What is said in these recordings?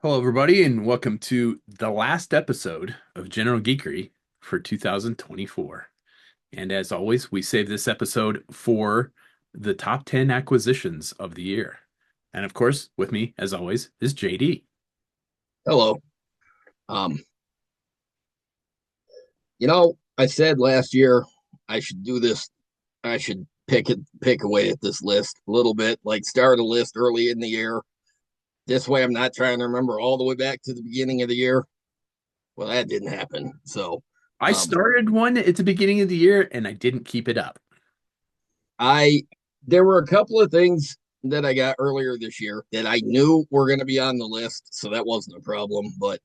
Hello, everybody, and welcome to the last episode of General Geekery for 2024. And as always, we save this episode for the top 10 acquisitions of the year. And of course, with me, as always, is JD. Hello. Um, I said last year I should do this. I should pick away at this list a little bit, like start a list early in the year. This way, I'm not trying to remember all the way back to the beginning of the year. Well, that didn't happen. So, I um, started one at the beginning of the year and I didn't keep it up. I there were a couple of things that I got earlier this year that I knew were going to be on the list, so that wasn't a problem. But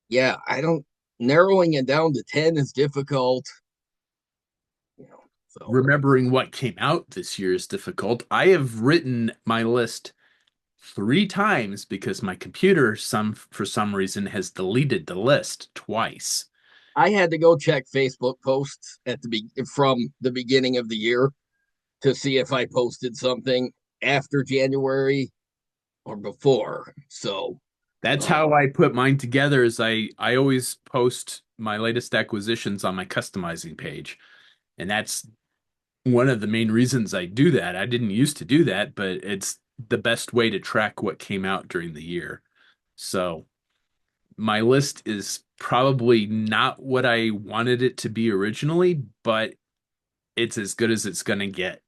yeah, I don't narrowing it down to 10 is difficult. So Remembering what came out this year is difficult. I have written my list three times because my computer, for some reason, has deleted the list twice. I had to go check Facebook posts from the beginning of the year to see if I posted something after January or before. So, That's how um, I put mine together is I always post my latest acquisitions on my customizing page. And that's one of the main reasons I do that. I didn't used to do that, but it's the best way to track what came out during the year. So my list is probably not what I wanted it to be originally, but it's as good as it's gonna get.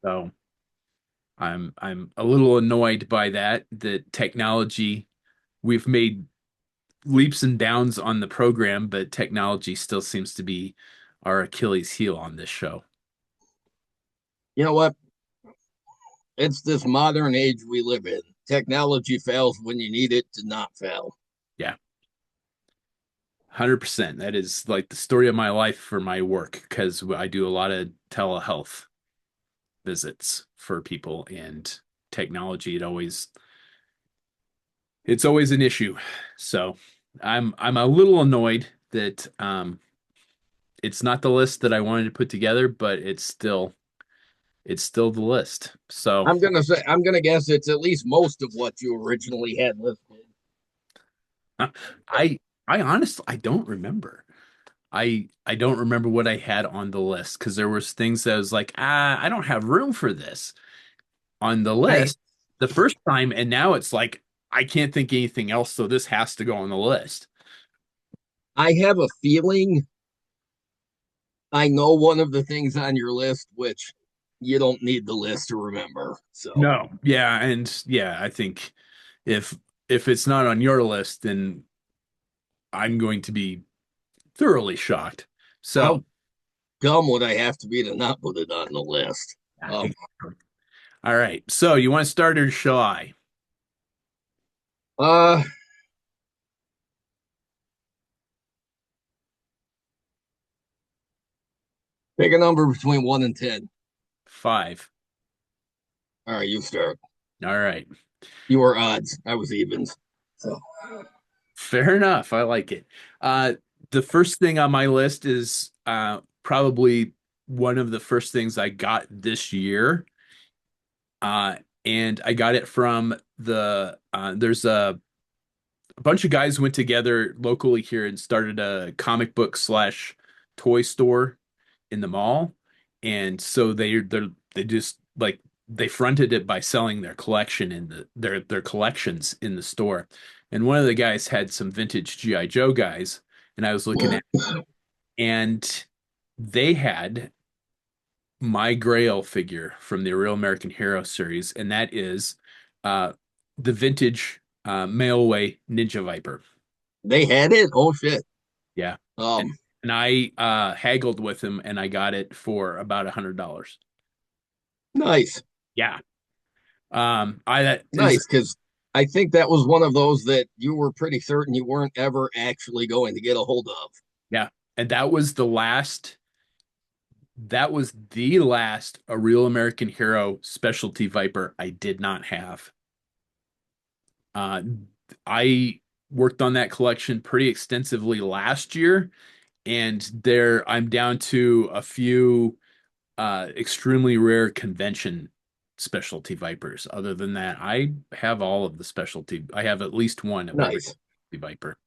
So I'm a little annoyed by that technology we've made leaps and bounds on the program, but technology still seems to be our Achilles heel on this show. you know what? It's this modern age we live in. Technology fails when you need it to not fail. Yeah, 100%. That is like the story of my life for my work because I do a lot of telehealth visits for people and technology. It's always an issue. So I'm a little annoyed that it's not the list that I wanted to put together, but it's still the list. So I'm gonna guess it's at least most of what you originally had listed. I I honestly I don't remember. I don't remember what I had on the list because there was things that I was like, I don't have room for this on the I list the first time, and now it's like I can't think anything else, so this has to go on the list. I have a feeling I know one of the things on your list, which you don't need the list to remember. So No, yeah, and yeah, I think if if it's not on your list, then I'm going to be thoroughly shocked. So, how dumb would I have to be to not put it on the list? Um, all right. So you want to start or shall I? uh, Pick a number between 1 and 10. Five. All right, you start. All right. You were odds. I was evens. So Fair enough. I like it. Uh, the first thing on my list is probably one of the first things I got this year. Uh, and I got it from there's a bunch of guys went together locally here and started a comic book slash toy store in the mall. And so they just like they fronted it by selling their collection in their collections in the store. And one of the guys had some vintage G.I. Joe guys, and I was looking at, and they had my Grail figure from the Real American Hero series, and that is uh the vintage Mailway Ninja Viper. they had it. Oh shit. Yeah. And, Um, and I haggled with him and I got it for about $100. nice, Yeah. I that is nice. Because I think that was one of those that you were pretty certain you weren't ever actually going to get a hold of. yeah. And that was the last a Real American Hero specialty Viper I did not have. Uh I worked on that collection pretty extensively last year and I'm down to a few extremely rare convention specialty Vipers. Other than that, I have all of the specialty. I have at least one of every Nice. Viper.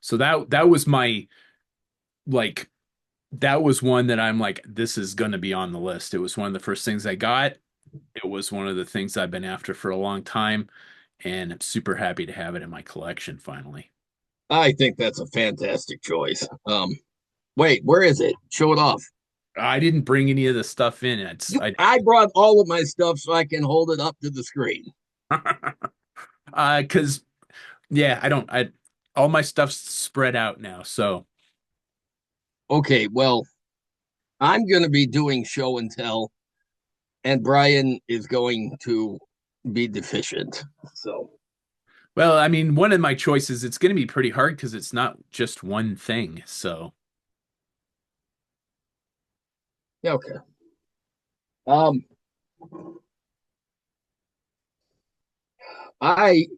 So that was my like that was one that I'm like, this is going to be on the list. It was one of the first things I got. It was one of the things I've been after for a long time, and I'm super happy to have it in my collection finally. I think that's a fantastic choice. Wait, where is it? Show it off. I didn't bring any of the stuff in. It's You, I brought all of my stuff so I can hold it up to the screen. because yeah, I all my stuff's spread out now. So Okay, well, I'm going to be doing show and tell, and Brian is going to be deficient. So, well, I mean, one of my choices, it's going to be pretty hard because it's not just one thing. So yeah, okay. Um,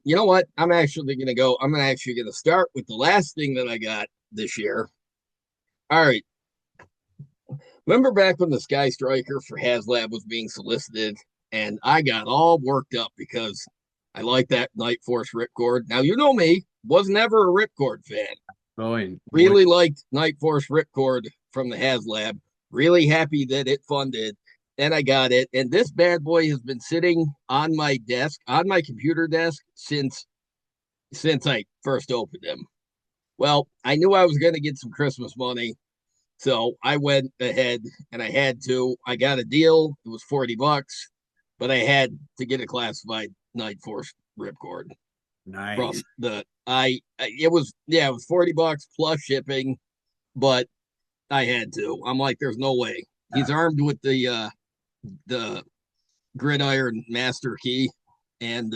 you know what? I'm actually going to go. I'm actually going to start with the last thing that I got this year. All right. Remember back when the Sky Striker for HasLab was being solicited, and I got all worked up because I like that Night Force ripcord. Now you know me, was never a ripcord fan. going what? Really liked Night Force ripcord from the HasLab. Really happy that it funded, and I got it. And this bad boy has been sitting on my desk, on my computer desk, since I first opened him. Well, I knew I was going to get some Christmas money, so I went ahead and I had to. I got a deal. It was $40, but I had to get a classified Night Force ripcord from Nice. the it was, yeah, it was $40 plus shipping, but I had to. I'm like, there's no way. He's armed with the gridiron master key, and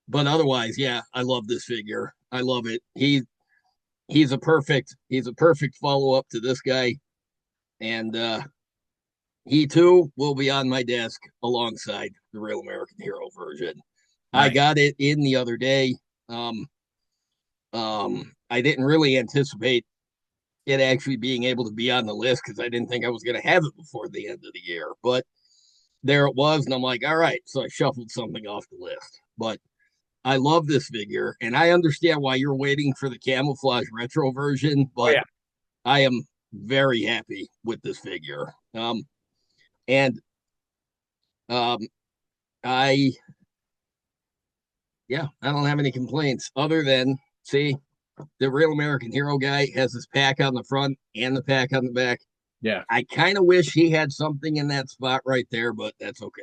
but otherwise, yeah, I love this figure. I love it. He's a perfect follow up to this guy, and he too will be on my desk alongside the Real American Hero version. I Nice. got it in the other day. Um, I didn't really anticipate it actually being able to be on the list because I didn't think I was going to have it before the end of the year. But there it was, and I'm like, all right. So I shuffled something off the list. But I love this figure, and I understand why you're waiting for the camouflage retro version, Oh but yeah. I am very happy with this figure. And um, I, yeah, I don't have any complaints other than, see, the Real American Hero guy has this pack on the front and the pack on the back. Yeah. I kind of wish he had something in that spot right there, but that's okay.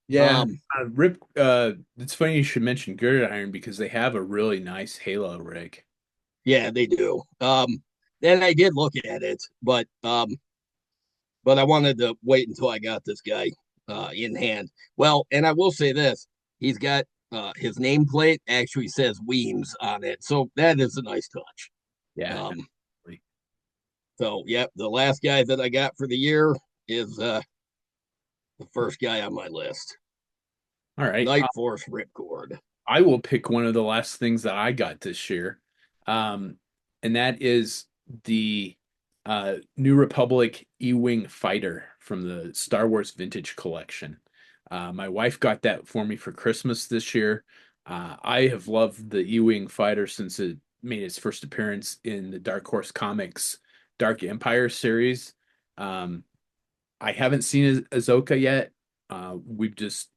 Yeah. Um, Rip it's funny you should mention Gridiron because they have a really nice Halo rig. yeah, they do. And I did look at it, but I wanted to wait until I got this guy in hand. Well, and I will say this: he's got his nameplate actually says Weems on it, so that is a nice touch. Yeah, Um, definitely. so yeah, the last guy that I got for the year is the first guy on my list, All right. Night Force Ripcord. I will pick one of the last things that I got this year. Um, and that is the New Republic E-Wing fighter from the Star Wars Vintage Collection. My wife got that for me for Christmas this year. I have loved the E-Wing fighter since it made its first appearance in the Dark Horse Comics Dark Empire series. Um, I haven't seen Ahsoka yet. We've just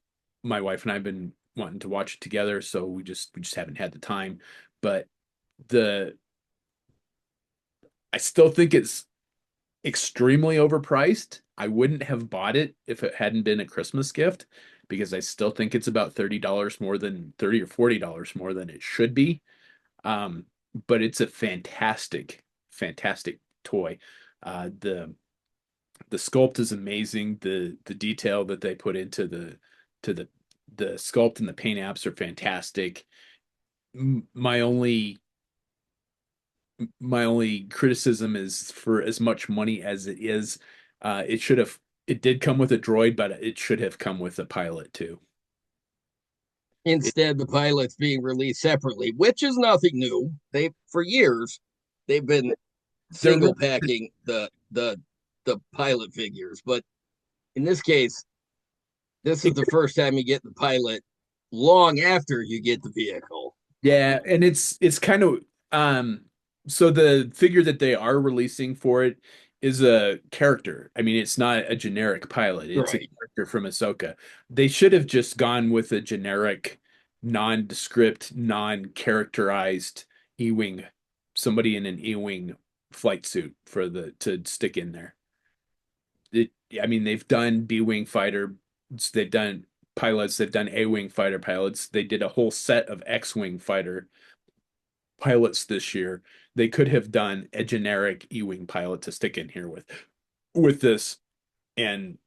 my wife and I have been wanting to watch it together, so we just haven't had the time. But the I still think it's extremely overpriced. I wouldn't have bought it if it hadn't been a Christmas gift because I still think it's about $30 more than 30 or $40 more than it should be. Um, but it's a fantastic, fantastic toy. The sculpt is amazing. The detail that they put into to the sculpt and the paint apps are fantastic. My only criticism is for as much money as it is, it did come with a droid, but it should have come with a pilot too. It, Instead, the pilot's being released separately, which is nothing new. They for years they've been they're single packing the pilot figures, but in this case, This is the first time you get the pilot long after you get the vehicle. Yeah, and it's kind of so the figure that they are releasing for it is a character. I mean, it's not a generic pilot. It's a Right. character from Ahsoka. They should have just gone with a generic, nondescript, non-characterized E-wing, somebody in an E-wing flight suit for the to stick in there. It, I mean, they've done B-wing fighter, they've done pilots, they've done A-wing fighter pilots. They did a whole set of X-wing fighter pilots this year. They could have done a generic E-wing pilot to stick in here with this, and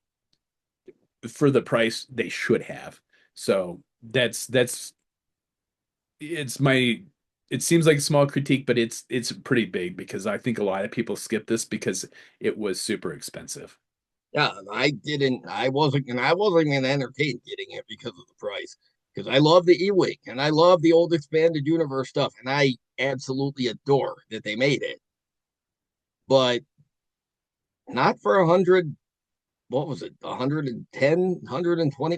for the price they should have. So that's it's my it seems like a small critique, but it's pretty big because I think a lot of people skip this because it was super expensive. Yeah, I wasn't gonna entertain getting it because of the price. Because I love the E-Wing and I love the old expanded universe stuff, and I absolutely adore that they made it. But not for 100, what was it, 110, 120?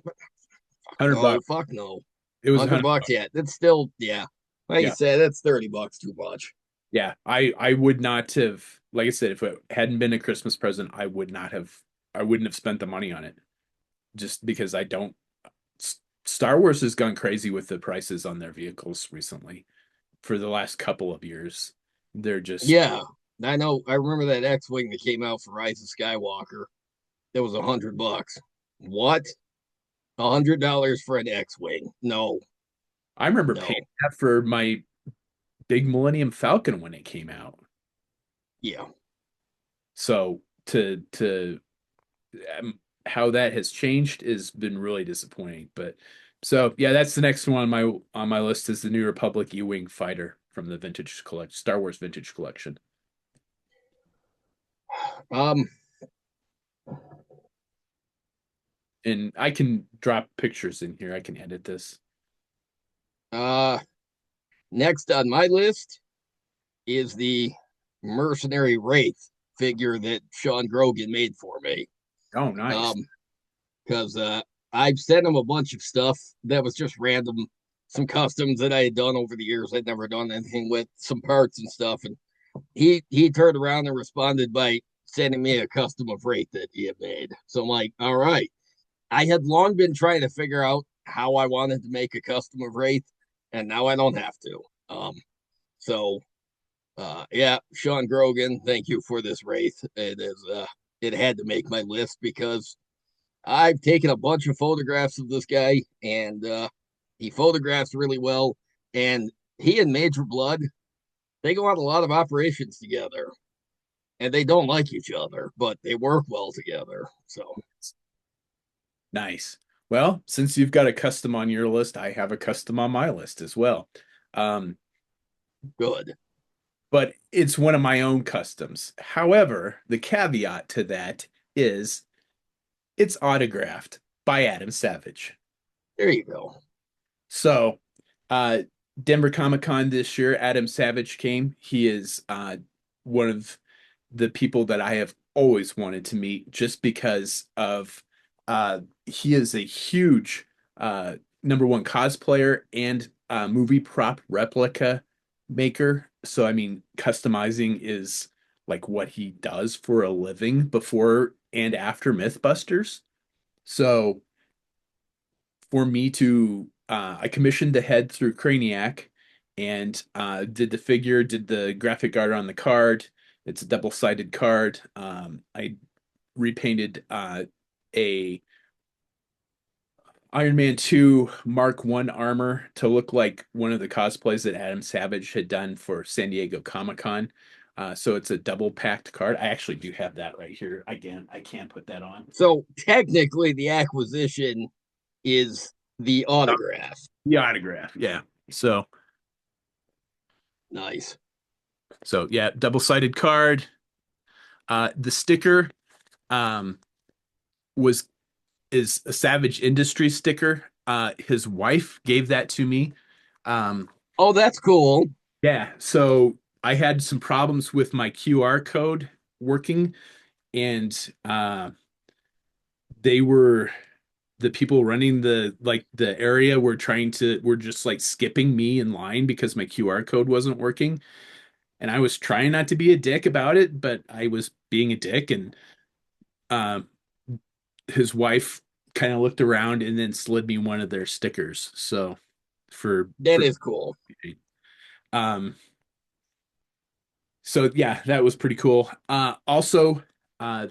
No, $100. fuck no. It was 100 100. bucks, yeah. That's still, yeah. Like you Yeah. said, that's 30 bucks too much. Yeah. I would not have, like I said, if it hadn't been a Christmas present, I wouldn't have spent the money on it just because I don't Star Wars has gone crazy with the prices on their vehicles recently for the last couple of years. They're just Yeah, I know. I remember that X-Wing that came out for Rise of Skywalker. That was 100 bucks. What? $100 for an X-Wing? No, I remember paying no. that for my big Millennium Falcon when it came out. Yeah. So to how that has changed has been really disappointing. But so yeah, that's the next one on my list is the New Republic E-wing fighter from the vintage collect Star Wars vintage collection. Um. And I can drop pictures in here. I can edit this. Uh. Next on my list is the Mercenary Wraith figure that Sean Grogan made for me. Oh, nice. Um. Because I've sent him a bunch of stuff that was just random, some customs that I had done over the years. I'd never done anything with, some parts and stuff, and he turned around and responded by sending me a custom of Wraith that he had made. So I'm like, all right. I had long been trying to figure out how I wanted to make a custom of Wraith, and now I don't have to. So yeah, Sean Grogan, thank you for this Wraith. It had to make my list because I've taken a bunch of photographs of this guy, and he photographs really well. And he and Major Blood, they go on a lot of operations together, and they don't like each other, but they work well together. So Nice. Well, since you've got a custom on your list, I have a custom on my list as well. Um, good. but it's one of my own customs. However, the caveat to that is it's autographed by Adam Savage. There you go. So, uh, Denver Comic Con this year, Adam Savage came. He is one of the people that I have always wanted to meet just because of he is a huge number one cosplayer and movie prop replica maker. So, I mean, customizing is like what he does for a living before and after Mythbusters. So, for me to I commissioned the head through Craniac and did the figure, did the graphic art on the card. It's a double-sided card. I repainted a Iron Man 2 Mark 1 armor to look like one of the cosplays that Adam Savage had done for San Diego Comic-Con. So it's a double packed card. I actually do have that right here. Again, I can put that on. So technically, the acquisition is the autograph. The autograph, yeah. So Nice. yeah, double-sided card. The sticker um was is a Savage Industries sticker. His wife gave that to me. Um, Oh, that's cool. yeah, so I had some problems with my QR code working, and they were the people running the area were just like skipping me in line because my QR code wasn't working. And I was trying not to be a dick about it, but I was being a dick. And um, his wife kind of looked around and then slid me one of their stickers. So That for is cool. um, so yeah, that was pretty cool. Also, uh,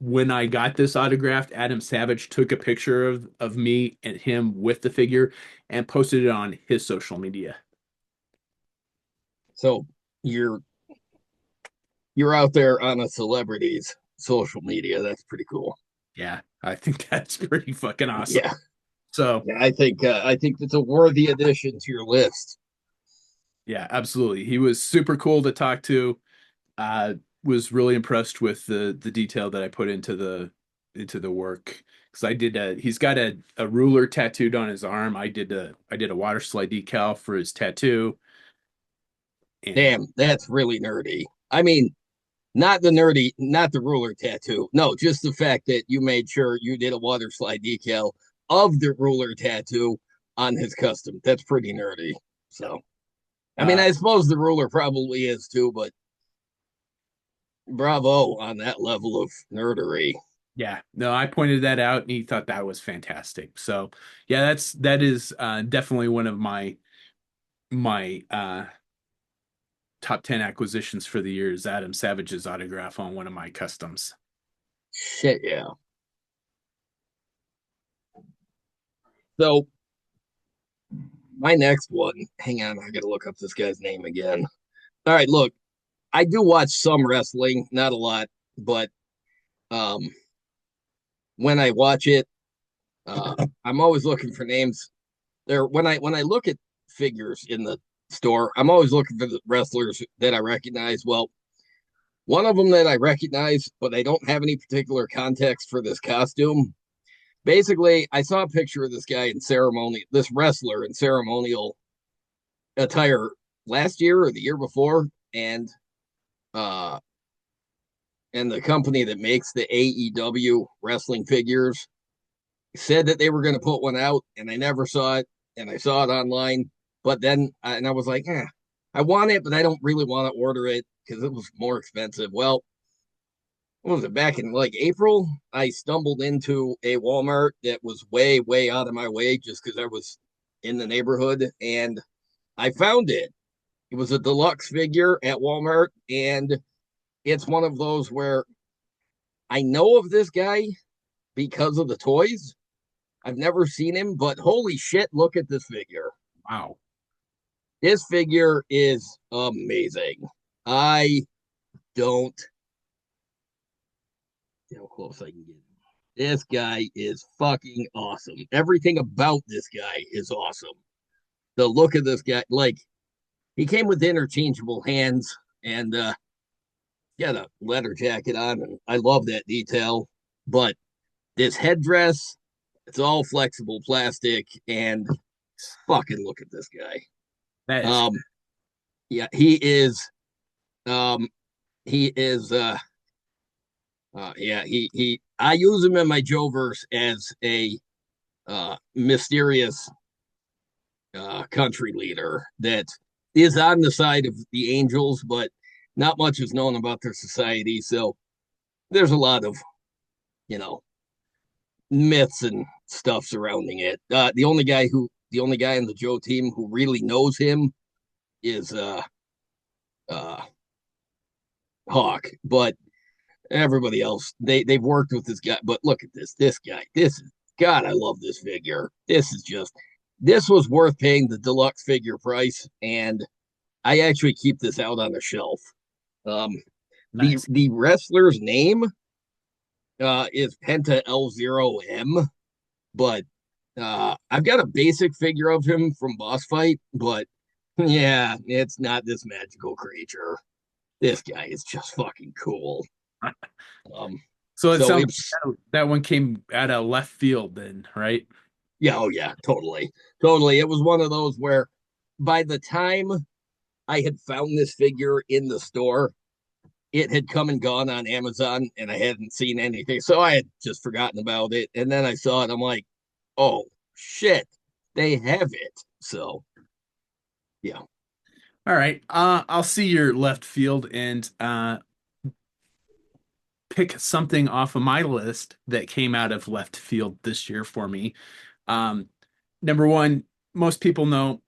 when I got this autographed, Adam Savage took a picture of me and him with the figure and posted it on his social media. So you're you're out there on a celebrity's social media. That's pretty cool. Yeah, I think that's pretty fucking awesome. Yeah. So Yeah, I think that's a worthy addition to your list. yeah, absolutely. He was super cool to talk to. Uh, was really impressed with the detail that I put into the work because he's got a ruler tattooed on his arm. I did a water slide decal for his tattoo, and Damn, that's really nerdy. I mean, not the nerdy, not the ruler tattoo. No, just the fact that you made sure you did a water slide decal of the ruler tattoo on his custom. That's pretty nerdy. So, I mean, uh, I suppose the ruler probably is too, but bravo on that level of nerdery. yeah, no, I pointed that out and he thought that was fantastic. So yeah, that is definitely one of my top 10 acquisitions for the year is Adam Savage's autograph on one of my customs. Shit, yeah. So, my next one, hang on, I gotta look up this guy's name again. All right, look, I do watch some wrestling, not a lot, but um, when I watch it, I'm always looking for names. There, when I look at figures in the store, I'm always looking for the wrestlers that I recognize. Well, one of them that I recognize, but I don't have any particular context for this costume. Basically, I saw a picture of this guy in ceremony, this wrestler in ceremonial attire last year or the year before, uh, and the company that makes the AEW wrestling figures said that they were going to put one out, and I never saw it, and I saw it online. But then, and I was like, I want it, but I don't really want to order it because it was more expensive. Well, what was it back in like April? I stumbled into a Walmart that was way, way out of my way just because I was in the neighborhood, and I found it. It was a deluxe figure at Walmart, and it's one of those where I know of this guy because of the toys. I've never seen him, but holy shit, look at this figure. Wow. This figure is amazing. I don't see how close I can get. This guy is fucking awesome. Everything about this guy is awesome. The look of this guy, like he came with interchangeable hands and got a leather jacket on, and I love that detail. But this headdress, it's all flexible plastic, and fucking look at this guy. That is Um, yeah, um, he is yeah, he I use him in my Joverse as a mysterious country leader that is on the side of the Angels, but not much is known about their society. So there's a lot of, you know, myths and stuff surrounding it. The only guy in the Joe team who really knows him is uh Hawk, but everybody else they've worked with this guy. But look at this guy. This is God. I love this figure. This was worth paying the deluxe figure price, and I actually keep this out on the shelf. Um, nice. the wrestler's name is Penta L0M, but I've got a basic figure of him from Boss Fight, but yeah, it's not this magical creature. This guy is just fucking cool. Um, So it so sounds it's like that one came out of left field then, right? yeah, oh yeah, totally, totally. It was one of those where by the time I had found this figure in the store, it had come and gone on Amazon and I hadn't seen anything. So I had just forgotten about it. And then I saw it. I'm like, oh shit, they have it. So yeah. All right. I'll see your left field and pick something off of my list that came out of left field this year for me. Um, Number one, most people know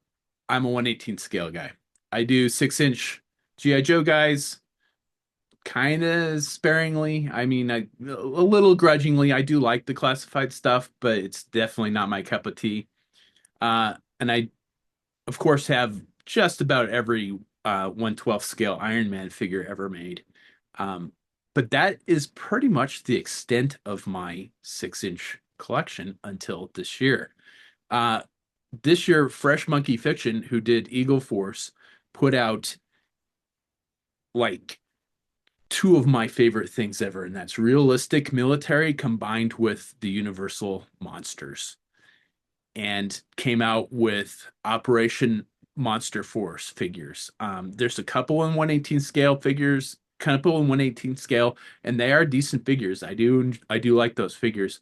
I'm a 1/18 scale guy. I do 6-inch GI Joe guys, kind of sparingly. I mean, a little grudgingly. I do like the classified stuff, but it's definitely not my cup of tea. And I, of course, have just about every 1/12 scale Iron Man figure ever made. Um, but that is pretty much the extent of my 6-inch collection until this year. Uh, this year, Fresh Monkey Fiction, who did Eagle Force, put out like two of my favorite things ever, and that's realistic military combined with the Universal monsters, and came out with Operation Monster Force figures. There's a couple in 1/18 scale figures, couple in 1/18 scale, and they are decent figures. I do like those figures,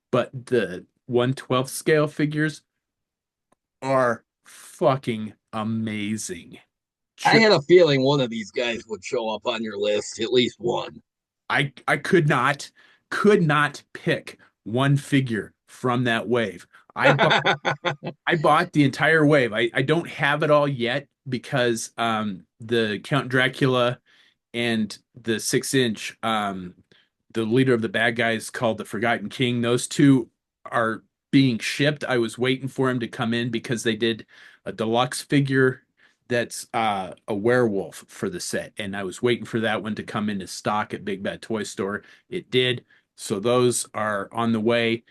but the 1/12 scale figures are fucking amazing. I Tri- had a feeling one of these guys would show up on your list, at least one. I could not pick one figure from that wave. I bought I bought the entire wave. I don't have it all yet because the Count Dracula and the 6-inch the leader of the bad guys called the Forgotten King, those two are being shipped. I was waiting for him to come in because they did a deluxe figure that's a werewolf for the set, and I was waiting for that one to come into stock at Big Bad Toy Store. It did. So those are on the way.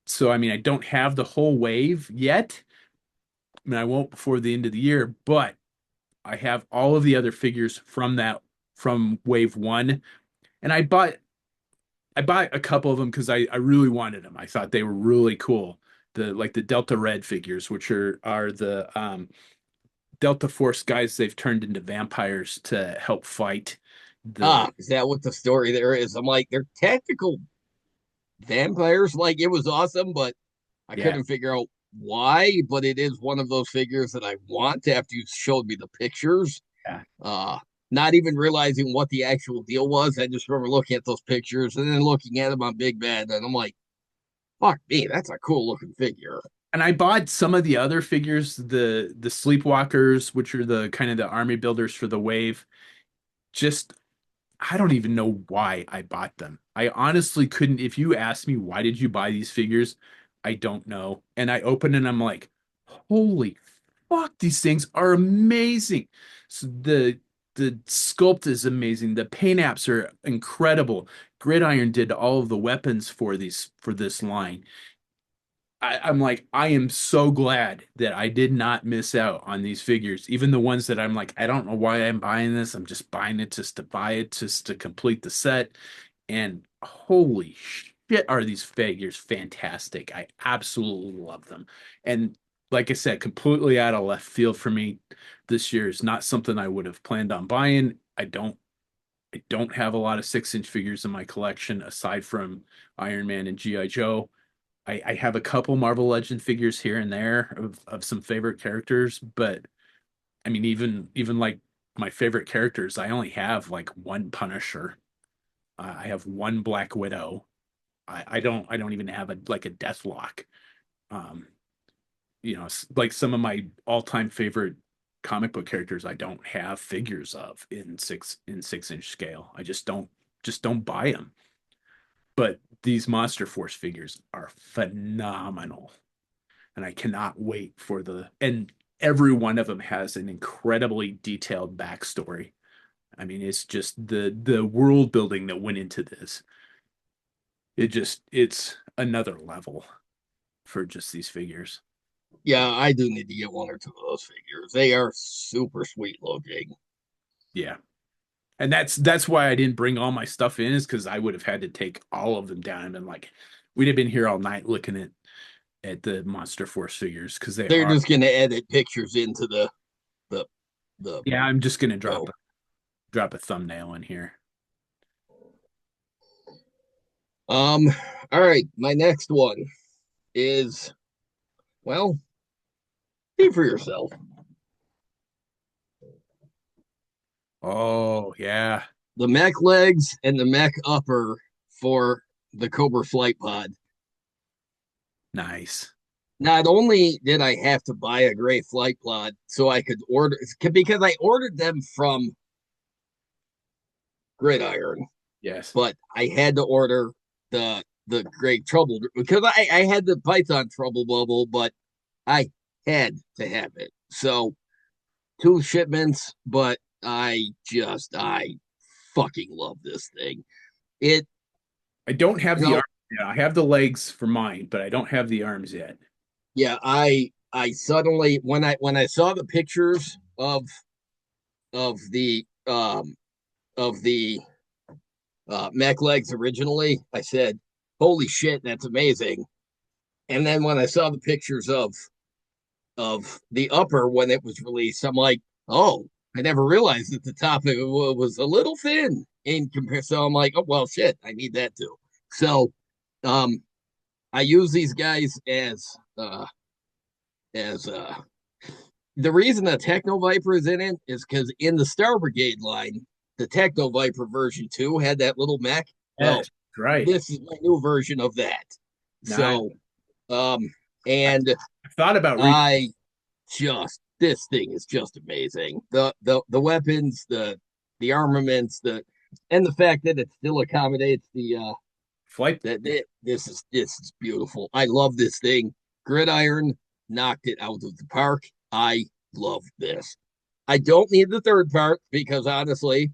So I mean, I don't have the whole wave yet. I mean, I won't before the end of the year, but I have all of the other figures from wave one. And I bought a couple of them because I really wanted them. I thought they were really cool. The Delta Red figures, which are the Delta Force guys they've turned into vampires to help fight the Is that what the story there is? I'm like, they're tactical vampires. Like, it was awesome, but I yeah. couldn't figure out why. But it is one of those figures that I want after you showed me the pictures. Yeah. Uh, Not even realizing what the actual deal was. I just remember looking at those pictures and then looking at them on Big Bad, and I'm like, fuck me, that's a cool looking figure. And I bought some of the other figures, the Sleepwalkers, which are the kind of the army builders for the wave. Just I don't even know why I bought them. I honestly couldn't. If you asked me why did you buy these figures, I don't know. And I open and I'm like, holy fuck, these things are amazing. So the sculpt is amazing. The paint apps are incredible. Gridiron did all of the weapons for this line. I'm like, I am so glad that I did not miss out on these figures. Even the ones that I'm like, I don't know why I'm buying this. I'm just buying it just to buy it, just to complete the set. And holy shit, are these figures fantastic. I absolutely love them. And like I said, completely out of left field for me this year is not something I would have planned on buying. I don't have a lot of 6-inch figures in my collection aside from Iron Man and G.I. Joe. I have a couple Marvel Legend figures here and there of some favorite characters, but I mean, even like my favorite characters, I only have like one Punisher. I have one Black Widow. I don't even have a Deathlock. Um, like some of my all-time favorite comic book characters, I don't have figures of in 6-inch scale. I just don't buy them. But these Monster Force figures are phenomenal. And I cannot wait for and every one of them has an incredibly detailed backstory. I mean, it's just the world building that went into this. It's another level for just these figures. Yeah, I do need to get one or two of those figures. They are super sweet looking. Yeah. And that's why I didn't bring all my stuff in is because I would have had to take all of them down and been like, we'd have been here all night looking at the Monster Force figures because they They're are. just gonna edit pictures into the the Yeah, I'm just gonna show. drop a thumbnail in here. Um, all right, my next one is, well, see for yourself. Oh, yeah. The mech legs and the mech upper for the Cobra Flight Pod. Nice. Not only did I have to buy a gray flight pod so I could order, because I ordered them from Gridiron, Yes. but I had to order the gray trouble because I had the Python trouble bubble, but I had to have it. So two shipments, but I fucking love this thing. It I don't have you the know, arms yet. I have the legs for mine, but I don't have the arms yet. yeah, I suddenly when I saw the pictures of the of the mech legs originally, I said, "Holy shit, that's amazing!" And then when I saw the pictures of the upper when it was released, I'm like, "Oh, I never realized that the top of it was a little thin in comparison." So I'm like, "Oh well, shit, I need that too." So, um, I use these guys as the reason the Techno Viper is in it is because in the Star Brigade line, the Techno Viper version 2 had that little mech. Well, Yes, right. this is my new version of that. Now, So, um, I, and I thought about reading. I just this thing is just amazing. The weapons, the armaments, the and the fact that it still accommodates the Flight. this is beautiful. I love this thing. Gridiron knocked it out of the park. I love this. I don't need the third part because honestly,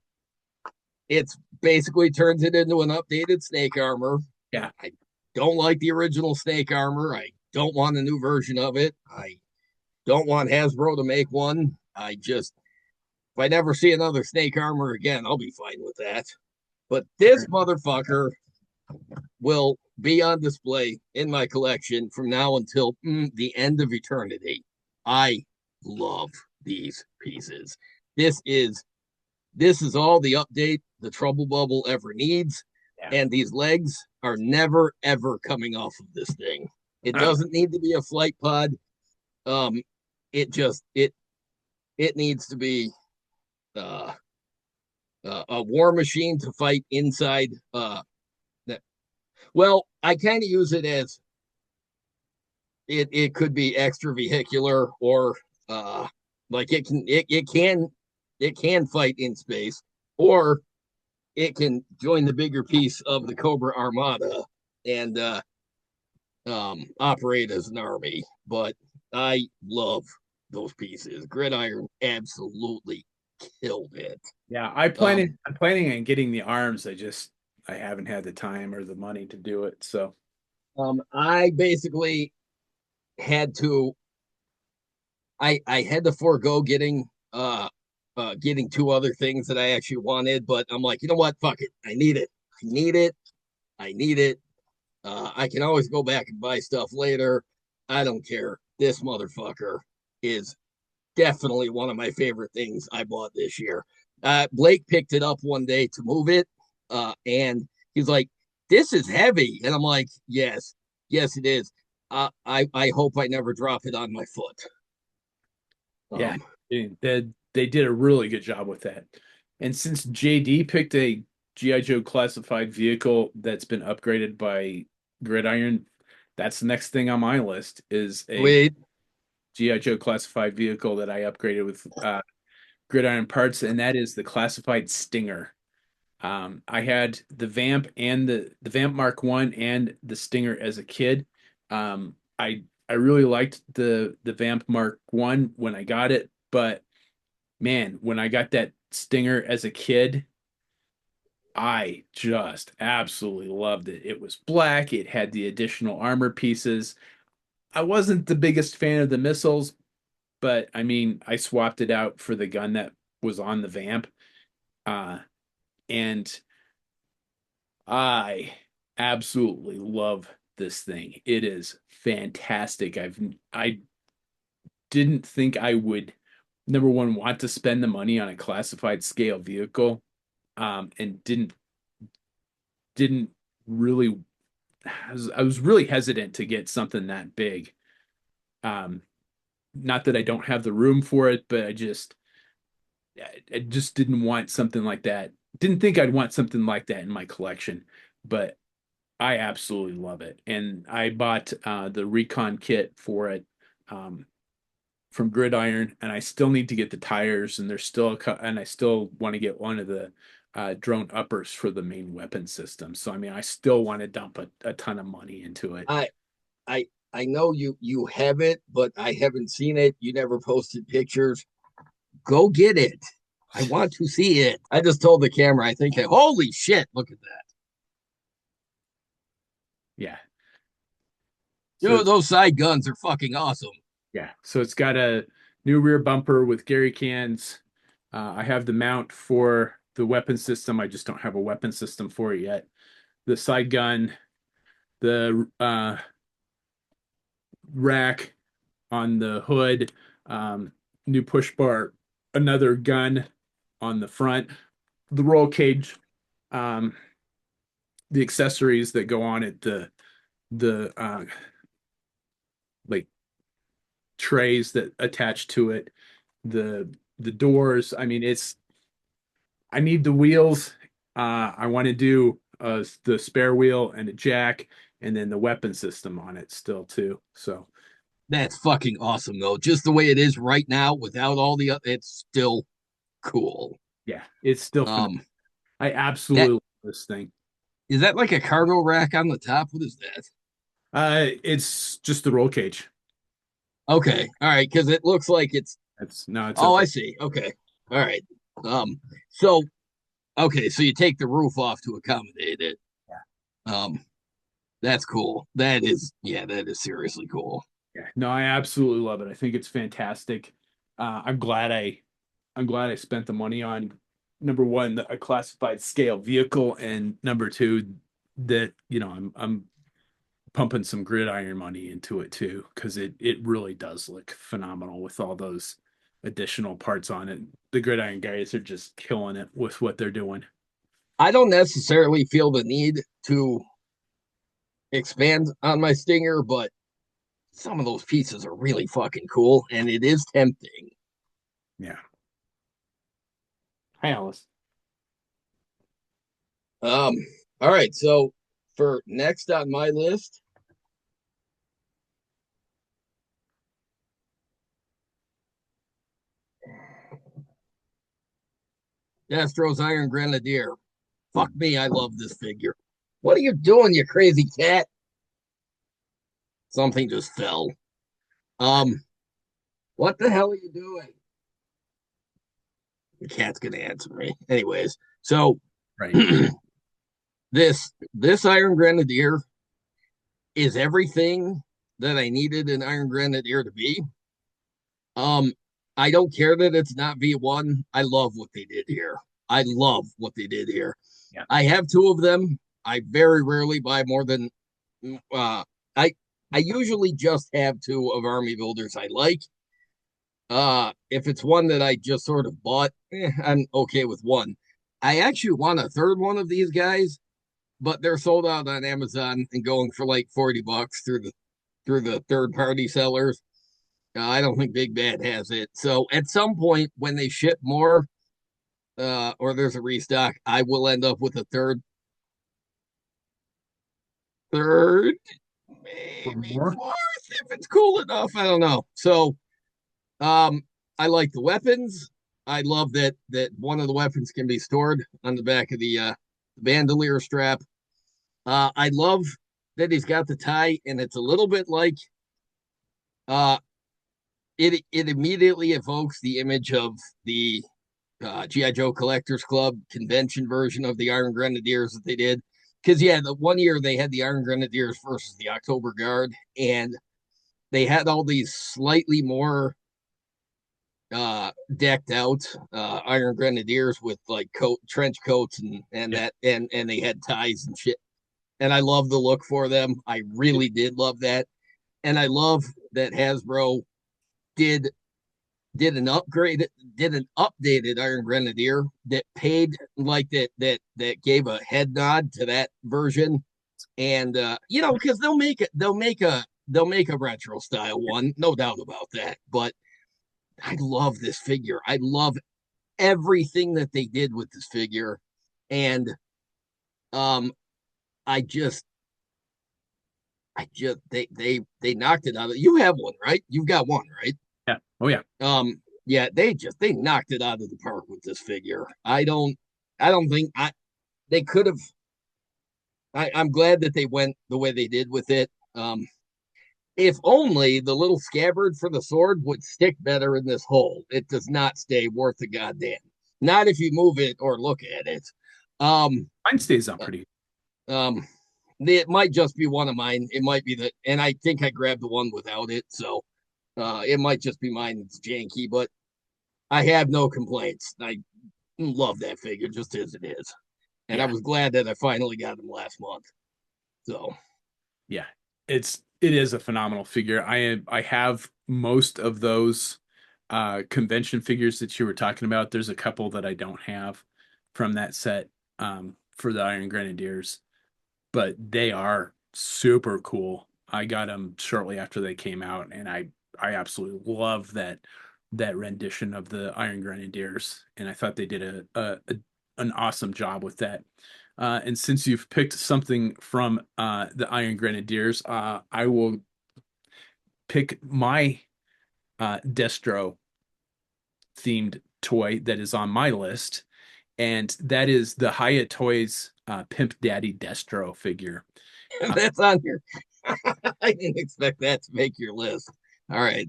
it's basically turns it into an updated snake armor. Yeah. I don't like the original snake armor. I don't want a new version of it. I don't want Hasbro to make one. I just if I never see another snake armor again, I'll be fine with that. But this motherfucker will be on display in my collection from now until the end of eternity. I love these pieces. This is this is all the update the Trouble Bubble ever needs, Yeah. and these legs are never ever coming off of this thing. It Uh, doesn't need to be a flight pod. Um, it just it needs to be uh, a war machine to fight inside. Well, I kind of use it as it could be extra vehicular or uh like it can fight in space or it can join the bigger piece of the Cobra Armada and operate as an army. But I love those pieces. Gridiron absolutely killed it. yeah, Um I'm planning on getting the arms. I haven't had the time or the money to do it. So I basically had to I had to forego getting two other things that I actually wanted, but I'm like, you know what? Fuck it. I need it. I need it. I need it. I can always go back and buy stuff later. I don't care. This motherfucker is definitely one of my favorite things I bought this year. Blake picked it up one day to move it, and he's like, "This is heavy," and I'm like, "Yes, yes, it is." I hope I never drop it on my foot. yeah, Um, they did a really good job with that. And since JD picked a GI Joe classified vehicle that's been upgraded by Gridiron, that's the next thing on my list is a Sweet. GI Joe classified vehicle that I upgraded with Gridiron parts, and that is the classified Stinger. I had the Vamp and the Vamp Mark One and the Stinger as a kid. I really liked the Vamp Mark One when I got it, but man, when I got that Stinger as a kid, I just absolutely loved it. It was black, it had the additional armor pieces. I wasn't the biggest fan of the missiles, but I mean, I swapped it out for the gun that was on the Vamp. Uh, and I absolutely love this thing. It is fantastic. I didn't think I would number one want to spend the money on a classified scale vehicle, and didn't really, I was really hesitant to get something that big. Um, Not that I don't have the room for it, but I just didn't want something like that. Didn't think I'd want something like that in my collection, but I absolutely love it. And I bought the Recon kit for it um, from Gridiron, and I still need to get the tires, and and I still want to get one of the drone uppers for the main weapon system. So I mean, I still want to dump a ton of money into it. I I I know you have it, but I haven't seen it. You never posted pictures. Go get it. I want to see it. I just told the camera, I think, holy shit, look at that. Yeah. So Dude, those side guns are fucking awesome. yeah, so it's got a new rear bumper with Gary cans. I have the mount for the weapon system. I just don't have a weapon system for it yet. The side gun, the rack on the hood, new push bar, another gun on the front, the roll cage, um, the accessories that go on it, the like trays that attach to it, the doors. I mean, I need the wheels. I want to do the spare wheel and a jack, and then the weapon system on it still too. So That's fucking awesome though. Just the way it is right now, without all the, it's still cool. yeah, it's still phenomenal. Um, I that absolutely love this thing. is that like a cargo rack on the top? What is that? It's just the roll cage. Okay, all right, because it looks like it's. It's no, it's Oh, a I see. Okay, all right. So okay, so you take the roof off to accommodate it. Um, that's cool. That is, yeah, that is seriously cool. yeah. No, I absolutely love it. I think it's fantastic. I'm glad I spent the money on number one, a classified scale vehicle, and number two, that I'm pumping some gridiron money into it too, because it really does look phenomenal with all those additional parts on it. The gridiron guys are just killing it with what they're doing. I don't necessarily feel the need to expand on my Stinger, but some of those pieces are really fucking cool, and it is tempting. Yeah. Hi, Alice. Um, all right, so for next on my list, Destro's Iron Grenadier. Fuck me, I love this figure. What are you doing, you crazy cat? Something just fell. Um, what the hell are you doing? The cat's gonna answer me. Anyways, so Right. this Iron Grenadier is everything that I needed an Iron Grenadier to be. Um, I don't care that it's not V1. I love what they did here. I love what they did here. Yeah. I have two of them. I very rarely buy more than I I usually just have two of Army Builders I like. If it's one that I just sort of bought, I'm okay with one. I actually want a third one of these guys, but they're sold out on Amazon and going for like $40 through the third party sellers. I don't think Big Bad has it. So at some point when they ship more, or there's a restock, I will end up with a third, One maybe more. fourth if it's cool enough. I don't know. So um, I like the weapons. I love that one of the weapons can be stored on the back of the bandolier strap. I love that he's got the tie, and it's a little bit like uh, it immediately evokes the image of the GI Joe Collectors Club convention version of the Iron Grenadiers that they did. Because yeah, the one year they had the Iron Grenadiers versus the October Guard, and they had all these slightly more decked out Iron Grenadiers with like trench coats and Yeah. that and they had ties and shit. And I love the look for them. I really did love that, and I love that Hasbro did did an updated Iron Grenadier that paid like that gave a head nod to that version. And because they'll make a retro style one, no doubt about that. But I love this figure. I love everything that they did with this figure. And um I just they knocked it out of you have one, right? You've got one, right? Yeah. Oh yeah. Yeah, they knocked it out of the park with this figure. I don't think I they could have I'm glad that they went the way they did with it. If only the little scabbard for the sword would stick better in this hole. It does not stay worth a goddamn. Not if you move it or look at it. Um, Mine stays on pretty. um, it might just be one of mine. It might be that, and I think I grabbed the one without it, so it might just be mine. It's janky, but I have no complaints. I love that figure just as it is, and I Yeah. was glad that I finally got him last month. So Yeah. It is a phenomenal figure. I have most of those convention figures that you were talking about. There's a couple that I don't have from that set for the Iron Grenadiers, but they are super cool. I got them shortly after they came out, and I absolutely love that rendition of the Iron Grenadiers, and I thought they did an awesome job with that. And since you've picked something from the Iron Grenadiers, I will pick my Destro themed toy that is on my list, and that is the Hiya Toys Pimp Daddy Destro figure. that's on here. I didn't expect that to make your list. All right.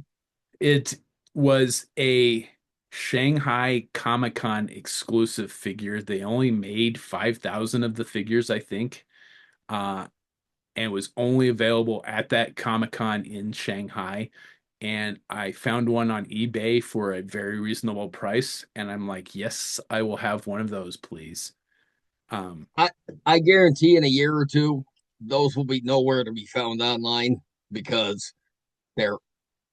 It was a Shanghai Comic Con exclusive figure. They only made 5,000 of the figures, I think, uh, and was only available at that Comic Con in Shanghai. And I found one on eBay for a very reasonable price. And I'm like, yes, I will have one of those, please. Um, I I guarantee in a year or two, those will be nowhere to be found online because they're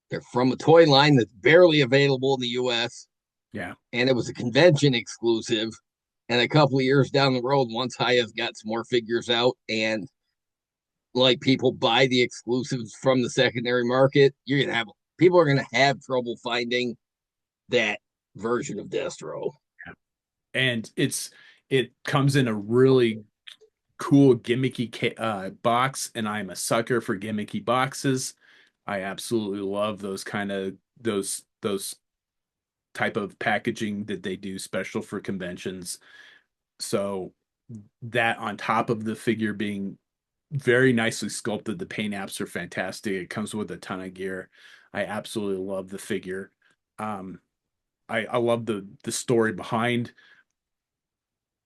they're from a toy line that's barely available in the US yeah, and it was a convention exclusive. And a couple of years down the road, once Haya's got some more figures out and like people buy the exclusives from the secondary market, you're gonna have people are gonna have trouble finding that version of Destro. and it comes in a really cool gimmicky box, and I'm a sucker for gimmicky boxes. I absolutely love those kind of those type of packaging that they do special for conventions. So that on top of the figure being very nicely sculpted, the paint apps are fantastic. It comes with a ton of gear. I absolutely love the figure. Um, I love the story behind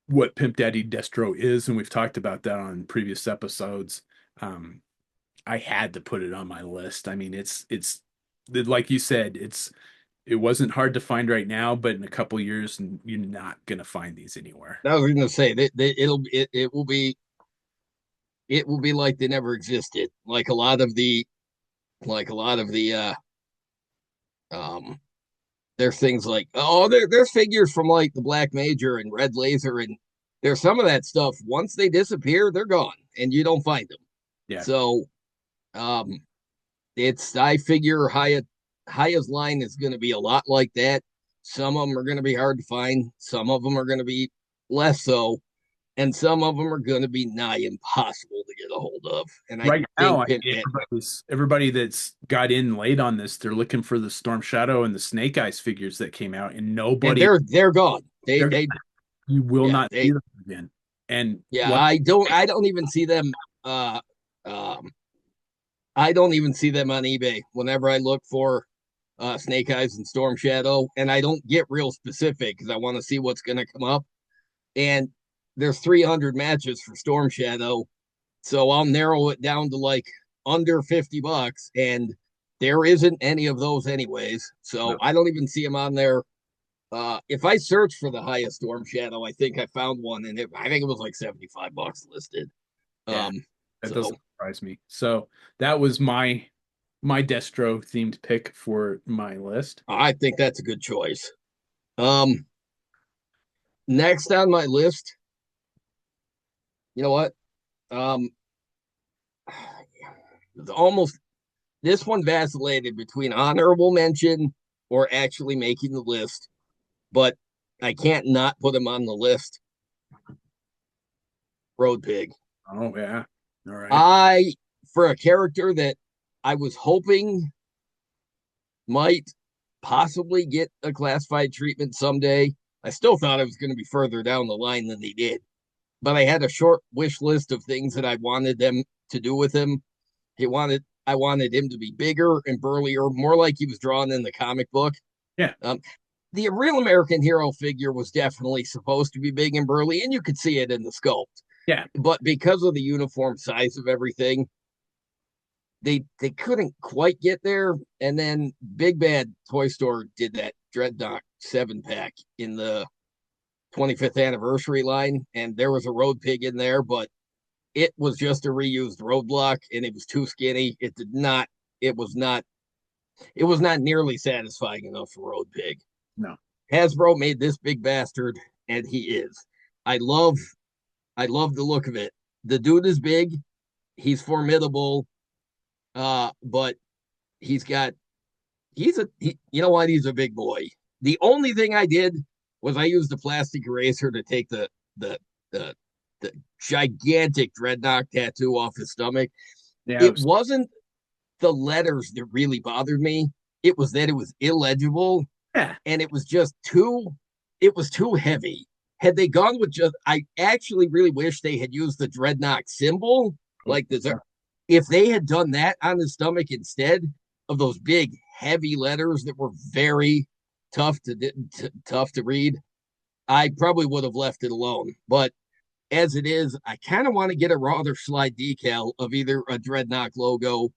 what Pimp Daddy Destro is, and we've talked about that on previous episodes. Um, I had to put it on my list. I mean, it's like you said, it wasn't hard to find right now, but in a couple years, you're not gonna find these anywhere. I was gonna say that it will be like they never existed. Like a lot of the um there's things like there's figures from like the Black Major and Red Laser and there's some of that stuff once they disappear they're gone and you don't find them. Yeah, So um it's I figure Haya's line is going to be a lot like that. Some of them are going to be hard to find, some of them are going to be less so, and some of them are going to be nigh impossible to get a hold of. And I right now, think Pimp Daddy, everybody that's got in late on this, they're looking for the Storm Shadow and the Snake Eyes figures that came out, and and nobody, they're gone. they're, you will Yeah, not see them again. And yeah. what I don't even see them. Uh, um, I don't even see them on eBay. Whenever I look for Snake Eyes and Storm Shadow, and I don't get real specific because I want to see what's going to come up. And there's 300 matches for Storm Shadow, so I'll narrow it down to like under $50, and there isn't any of those anyways. So no, I don't even see them on there. If I search for the highest Storm Shadow, I think I found one, and I think it was like $75 listed. yeah, Um, that so doesn't surprise me. So that was my Destro themed pick for my list. I think that's a good choice. Um, Next on my list, you know what? Um, It's almost this one vacillated between honorable mention or actually making the list, but I can't not put him on the list. Road Pig. Oh yeah. All right. I for a character that I was hoping might possibly get a classified treatment someday. I still thought it was going to be further down the line than they did, but I had a short wish list of things that I wanted them to do with him. I wanted him to be bigger and burlier, more like he was drawn in the comic book. Yeah. Um, the real American hero figure was definitely supposed to be big and burly, and you could see it in the sculpt. Yeah. But because of the uniform size of everything, they couldn't quite get there. And then Big Bad Toy Store did that Dreadnought 7-pack in the 25th anniversary line, and there was a road pig in there, but it was just a reused roadblock, and it was too skinny. It was not it was not nearly satisfying enough for Road Pig. No. Hasbro made this big bastard, and he is. I love I love the look of it. The dude is big, he's formidable, but he's got you know what, he's a big boy. The only thing I did was I used a plastic eraser to take the the the gigantic dreadnought tattoo off his stomach. Yeah. It wasn't the letters that really bothered me. It was that it was illegible, Yeah. and it was too heavy. Had they gone with just I actually really wish they had used the dreadnought symbol, like the if they had done that on the stomach instead of those big heavy letters that were very tough to read, I probably would have left it alone. But as it is, I kind of want to get a Rather Slide decal of either a Dreadnought logo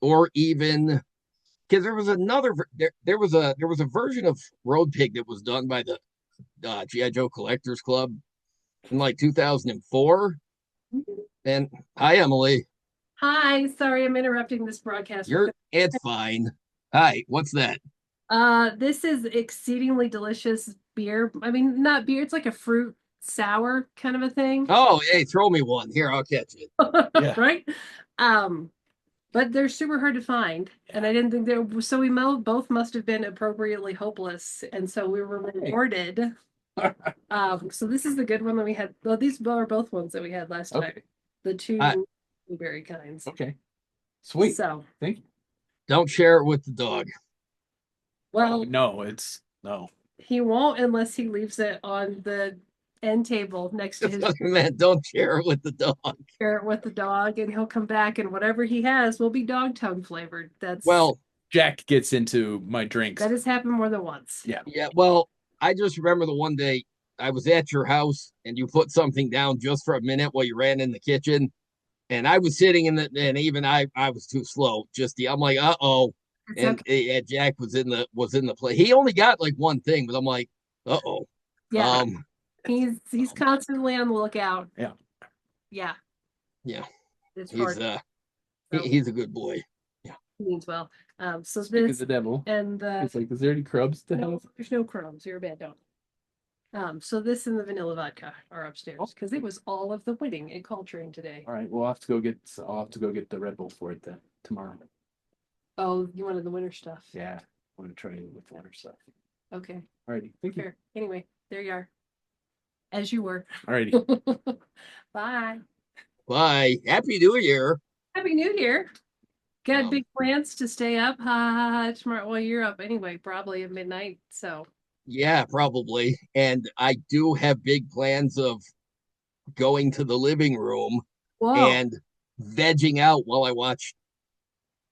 or even because there was a version of Road Pig that was done by the GI Joe Collectors Club in like 2004. And hi, Emily. Hi, sorry I'm interrupting this broadcast. It's fine. Hi, what's that? This is exceedingly delicious beer. I mean, not beer, it's like a fruit sour kind of a thing. Oh, hey, throw me one. Here, I'll catch it. Yeah. Right? Um, but they're super hard to find, and I didn't think they were, so both must have been appropriately hopeless, and so we were rewarded. So this is the good one that we had. Well, these are both ones that we had last Okay. time. The two I- blueberry kinds. Okay. Sweet. So, Thank you. Don't share it with the dog. well, No, it's no. he won't unless he leaves it on the end table next to his Man, don't share it with the dog. carrot with the dog, and he'll come back, and whatever he has will be dog tongue flavored. Well, Jack gets into my drinks. That has happened more than once. Yeah. yeah, well, I just remember the one day I was at your house and you put something down just for a minute while you ran in the kitchen. And I was sitting in the, and even I was too slow. I'm like, uh-oh. It's And okay. Jack was in the play. He only got like one thing, but I'm like, uh-oh. Yeah, Um, he's constantly on the lookout. Yeah. Yeah, yeah, it's he's hard. So he's a good boy. he means well. So Speak of this the devil. and It's like, is there any crubs to no, have? there's no crumbs. You're a bad dog. So this and the vanilla vodka are upstairs because it was all of the wedding at Coltrane today. All right, I'll have to go get the Red Bull for it then tomorrow. Oh, you wanted the winter stuff. Yeah. I'm gonna try it with water stuff. Okay, Alrighty. Thank you. fair. Anyway, there you are. As you were. Alrighty. Bye. Bye. Happy New Year. Happy New Year. Got Um, big plans to stay up tomorrow. Well, you're up anyway, probably at midnight. So Yeah, probably. And I do have big plans of going to the living room whoa. and vegging out while I watch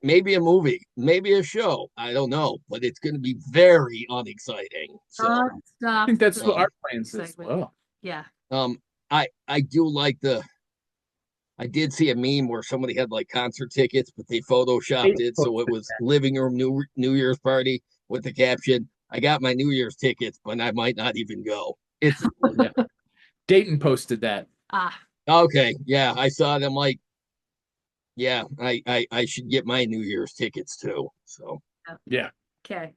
maybe a movie, maybe a show. I don't know, but it's going to be very unexciting. So, I Stop. think that's what Um, our plans is. segment. Well, Yeah. um, I do like I did see a meme where somebody had like concert tickets, but they photoshopped it so it was living room New Year's party with the caption, "I got my New Year's tickets, but I might not even go." It's Dayton posted that. okay. Yeah, I saw them like, yeah, I should get my New Year's tickets too. So Yeah. Okay.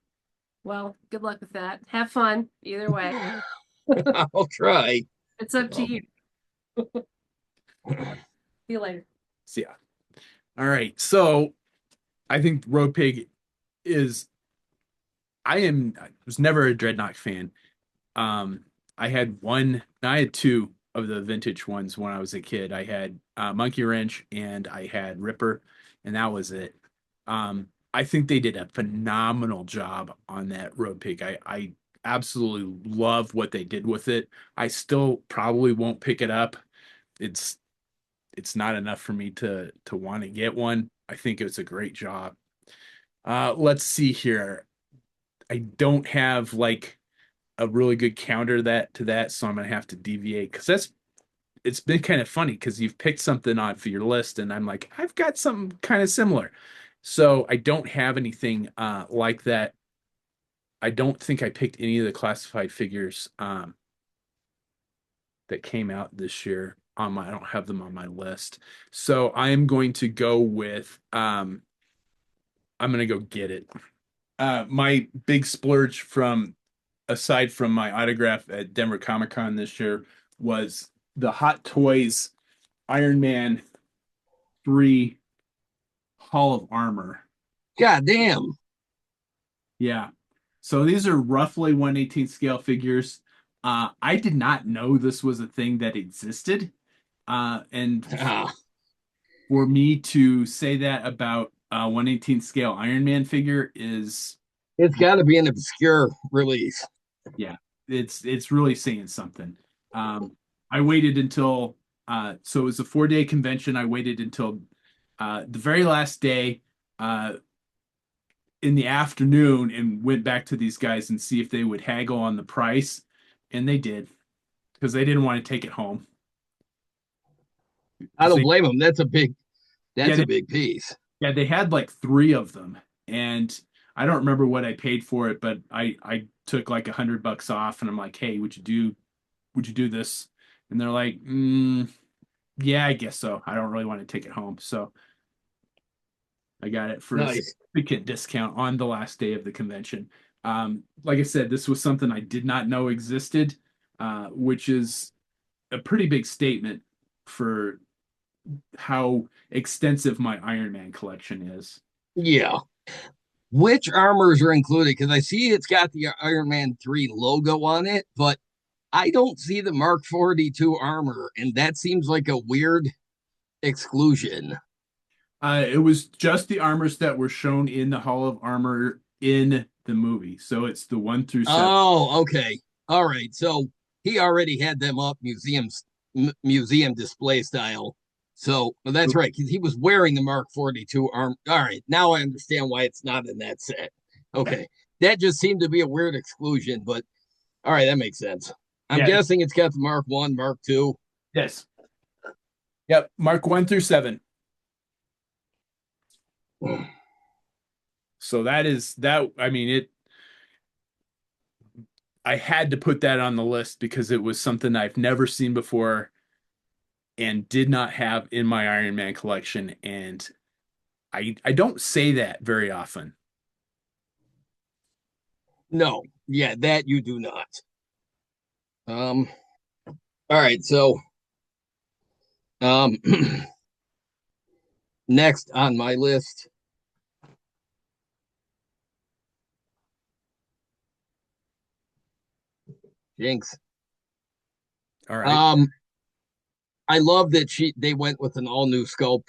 Well, good luck with that. Have fun either way. I'll try. It's up to you. See you later. See ya. All right. So I think Road Pig is I was never a Dreadnought fan. Um, I had two of the vintage ones when I was a kid. I had Monkey Wrench and I had Ripper, and that was it. I think they did a phenomenal job on that Road Pig. I absolutely love what they did with it. I still probably won't pick it up. It's it's not enough for me to want to get one. I think it's a great job. Let's see here. I don't have like a really good counter that to that, so I'm gonna have to deviate because that's it's been kind of funny because you've picked something on for your list, and I'm like, I've got something kind of similar. So I don't have anything like that. I don't think I picked any of the classified figures that came out this year on my I don't have them on my list. So I am going to go with I'm gonna go get it. My big splurge from aside from my autograph at Denver Comic Con this year was the Hot Toys Iron Man 3 Hall of Armor. God damn. Yeah. So these are roughly 1/18 scale figures. I did not know this was a thing that existed. And Ah, for me to say that about a 1/18 scale Iron Man figure is, it's got to be an obscure release. yeah, it's really saying something. I waited until so it was a 4-day convention. I waited until the very last day uh, in the afternoon and went back to these guys and see if they would haggle on the price, and they did because they didn't want to take it home. I Because don't they blame them. yeah That's a they, big piece. yeah they had like three of them, and I don't remember what I paid for it, but I took like $100 off, and I'm like, hey, would you do this? And they're like, yeah, I guess so. I don't really want to take it home. So I got it for a Nice. significant discount on the last day of the convention. Like I said, this was something I did not know existed, which is a pretty big statement for how extensive my Iron Man collection is. Yeah. Which armors are included? Because I see it's got the Iron Man 3 logo on it, but I don't see the Mark 42 armor, and that seems like a weird exclusion. It was just the armors that were shown in the Hall of Armor in the movie. So it's the 1 through 7. Oh, okay. All right. So he already had them up museum display style. So well, that's right, because he was wearing the Mark 42 arm. All right. Now I understand why it's not in that set. Okay. That just seemed to be a weird exclusion, but all right, that makes sense. I'm Yeah. guessing it's got the Mark 1, Mark 2. Yes. Yep. Mark 1 through 7. So that is that. I mean, I had to put that on the list because it was something I've never seen before and did not have in my Iron Man collection. And I don't say that very often. No, yeah, that you do not. Um, all right, so um next on my list, Jinx. All right. Um, I love that they went with an all new sculpt.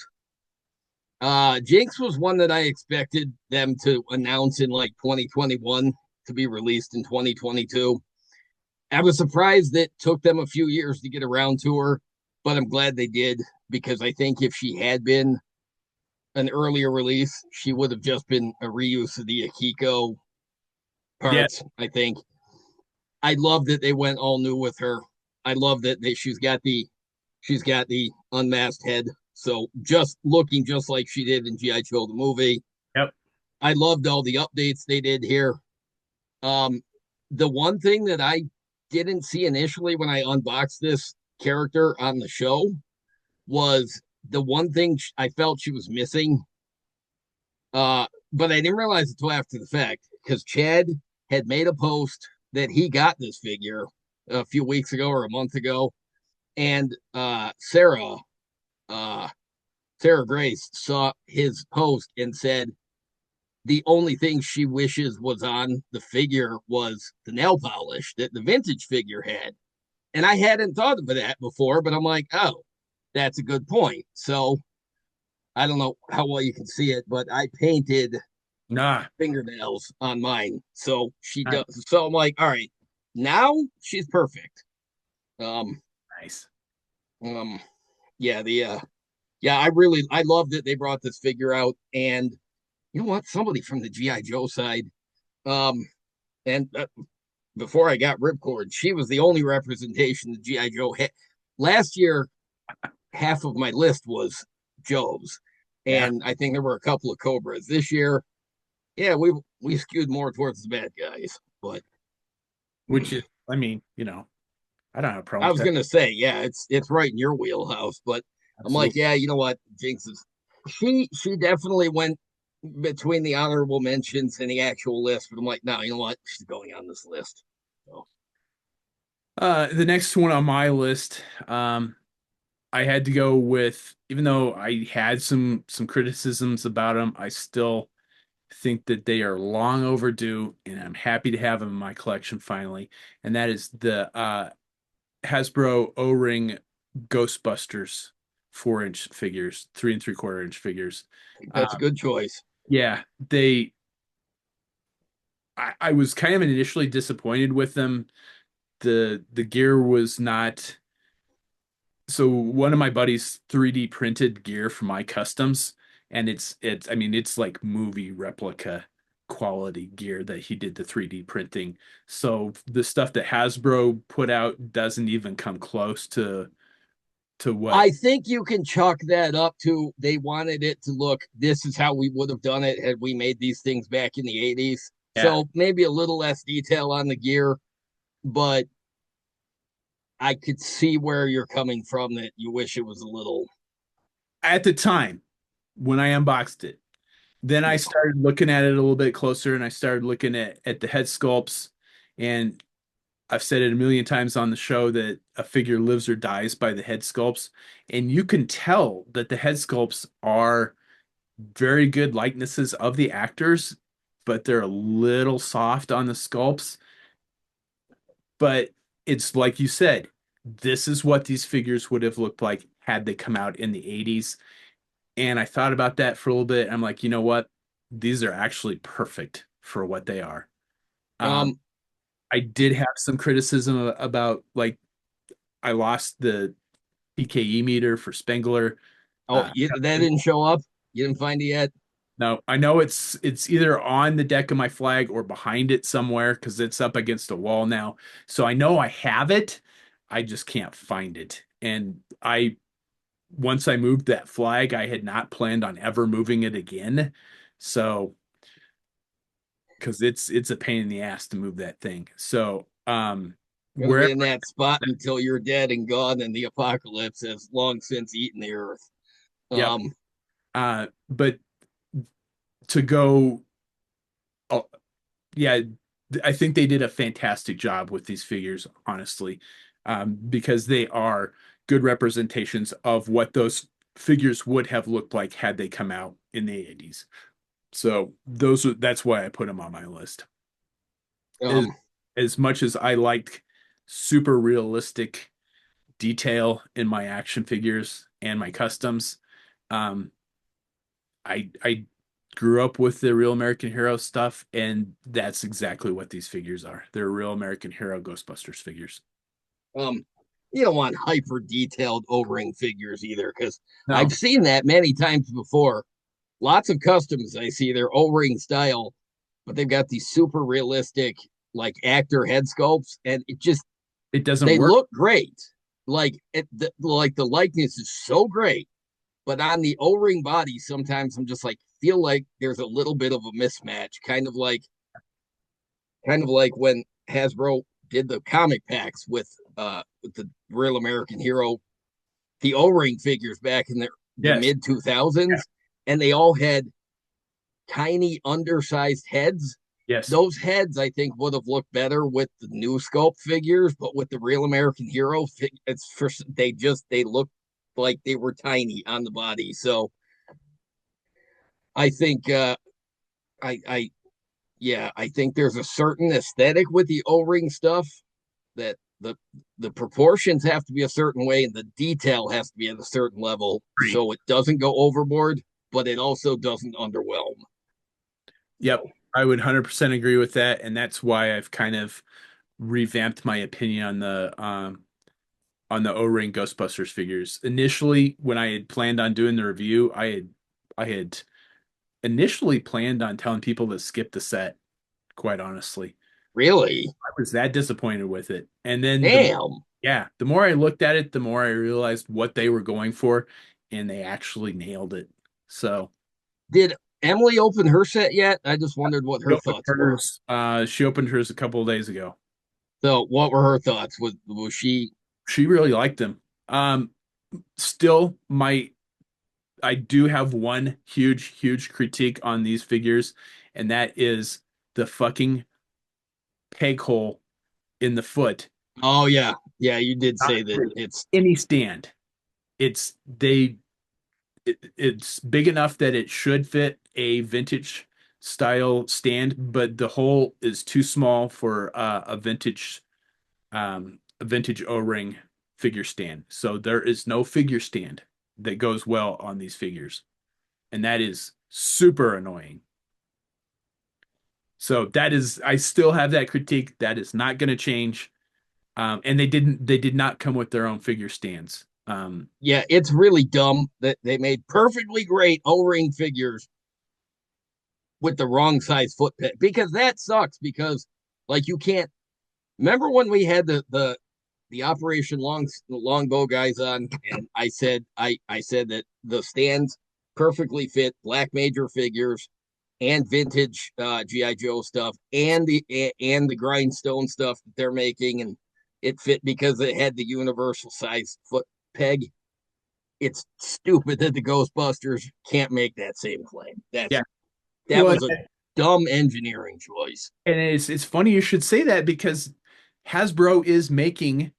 Jinx was one that I expected them to announce in like 2021 to be released in 2022. I was surprised that it took them a few years to get around to her, but I'm glad they did because I think if she had been an earlier release, she would have just been a reuse of the Akiko Yeah. parts. I think I love that they went all new with her. I love that she's got the unmasked head, so just looking just like she did in GI Joe the movie. Yep. I loved all the updates they did here. Um, the one thing that I didn't see initially when I unboxed this character on the show was the one thing I felt she was missing. But I didn't realize it until after the fact because Chad had made a post that he got this figure a few weeks ago or a month ago, and Sarah, uh, Sarah Grace saw his post and said the only thing she wishes was on the figure was the nail polish that the vintage figure had. And I hadn't thought of that before, but I'm like, oh, that's a good point. So I don't know how well you can see it, but I painted Nah, fingernails on mine. So she nice. does. So I'm like, all right, now she's perfect. Um, Nice. um, yeah, yeah, I love that they brought this figure out. And you know what? Somebody from the GI Joe side, um, and before I got Ripcord, she was the only representation the GI Joe had. Last year, half of my list was Joe's, Yeah. and I think there were a couple of Cobras. This year, yeah, we skewed more towards the bad guys. But Which is, I mean, I don't have a problem I with was that. gonna say, yeah, it's right in your wheelhouse. But I'm like, Absolutely. yeah, you know what, Jinx is she definitely went between the honorable mentions and the actual list. But I'm like, no, you know what, she's going on this list. So The next one on my list, I had to go with, even though I had some criticisms about them, I still think that they are long overdue, and I'm happy to have them in my collection finally. And that is the Hasbro O-Ring Ghostbusters 4-inch figures, 3 3/4 inch figures. I think that's a Uh, good choice. yeah, they. I was kind of initially disappointed with them. The gear was not. So one of my buddies 3D printed gear for my customs, and it's I mean it's like movie replica quality gear that he did the 3D printing. So the stuff that Hasbro put out doesn't even come close to what. I think you can chalk that up to they wanted it to look, this is how we would have done it had we made these things back in the 80s. Yeah. So maybe a little less detail on the gear, but I could see where you're coming from that you wish it was a little. At the time when I unboxed it, then I started looking at it a little bit closer, and I started looking at the head sculpts. And I've said it a million times on the show that a figure lives or dies by the head sculpts. And you can tell that the head sculpts are very good likenesses of the actors, but they're a little soft on the sculpts. But it's like you said, this is what these figures would have looked like had they come out in the 80s. And I thought about that for a little bit. I'm like, you know what? These are actually perfect for what they are. Um, Um, I did have some criticism about, like, I lost the PKE meter for Spengler. oh, Uh, that didn't show up. You didn't find it yet. no, I know it's either on the deck of my flag or behind it somewhere because it's up against a wall now. So I know I have it. I just can't find it. And I once I moved that flag, I had not planned on ever moving it again. So because it's a pain in the ass to move that thing. So Gonna be wherever. in that spot until you're dead and gone, and the apocalypse has long since eaten the earth. Yep. Um, But to go, oh, yeah, I think they did a fantastic job with these figures, honestly, because they are good representations of what those figures would have looked like had they come out in the 80s. So that's why I put them on my list. As, um, as much as I like super realistic detail in my action figures and my customs, um, I grew up with the Real American Hero stuff, and that's exactly what these figures are. They're Real American Hero Ghostbusters figures. um, you don't want hyper detailed O-ring figures either, because No, I've seen that many times before. Lots of customs I see they're O-ring style, but they've got these super realistic like actor head sculpts, and it just it doesn't they work. look great. Like the likeness is so great, but on the O-ring body, sometimes I'm just like feel like there's a little bit of a mismatch, kind of like when Hasbro did the comic packs with the Real American Hero, the O-ring figures back in the Yes. mid Yeah. 2000s, and they all had tiny undersized heads. Yes. Those heads I think would have looked better with the new sculpt figures, but with the Real American Hero, it's for they look like they were tiny on the body. So I think I yeah, I think there's a certain aesthetic with the O-ring stuff that the proportions have to be a certain way and the detail has to be at a certain level Great. so it doesn't go overboard, but it also doesn't underwhelm. Yep, So, I would 100% agree with that, and that's why I've kind of revamped my opinion on the O-ring Ghostbusters figures. Initially, when I had planned on doing the review, I had initially planned on telling people to skip the set, quite honestly. really, I was that disappointed with it. And then damn. the more I looked at it, the more I realized what they were going for, and they actually nailed it. So Did Emily open her set yet? I just wondered what she her opened thoughts were. she opened hers a couple of days ago. So, what were her thoughts? Was she She really liked them. Still, I do have one huge critique on these figures, and that is the fucking peg hole in the foot. Oh yeah. Yeah, you did Not say that for it's any stand. It's it's big enough that it should fit a vintage style stand, but the hole is too small for a vintage O-ring figure stand. So there is no figure stand that goes well on these figures, and that is super annoying. So that is, I still have that critique. That is not going to change. And they did not come with their own figure stands. yeah, it's really dumb that they made perfectly great O-ring figures with the wrong size foot peg because that sucks because like you can't remember when we had the Operation Longbow guys on, and I said that the stands perfectly fit Black Major figures and vintage GI Joe stuff and the grindstone stuff that they're making, and it fit because it had the universal size foot peg. It's stupid that the Ghostbusters can't make that same claim. Yeah. That Well, was a dumb engineering choice. and it's funny you should say that because Hasbro is making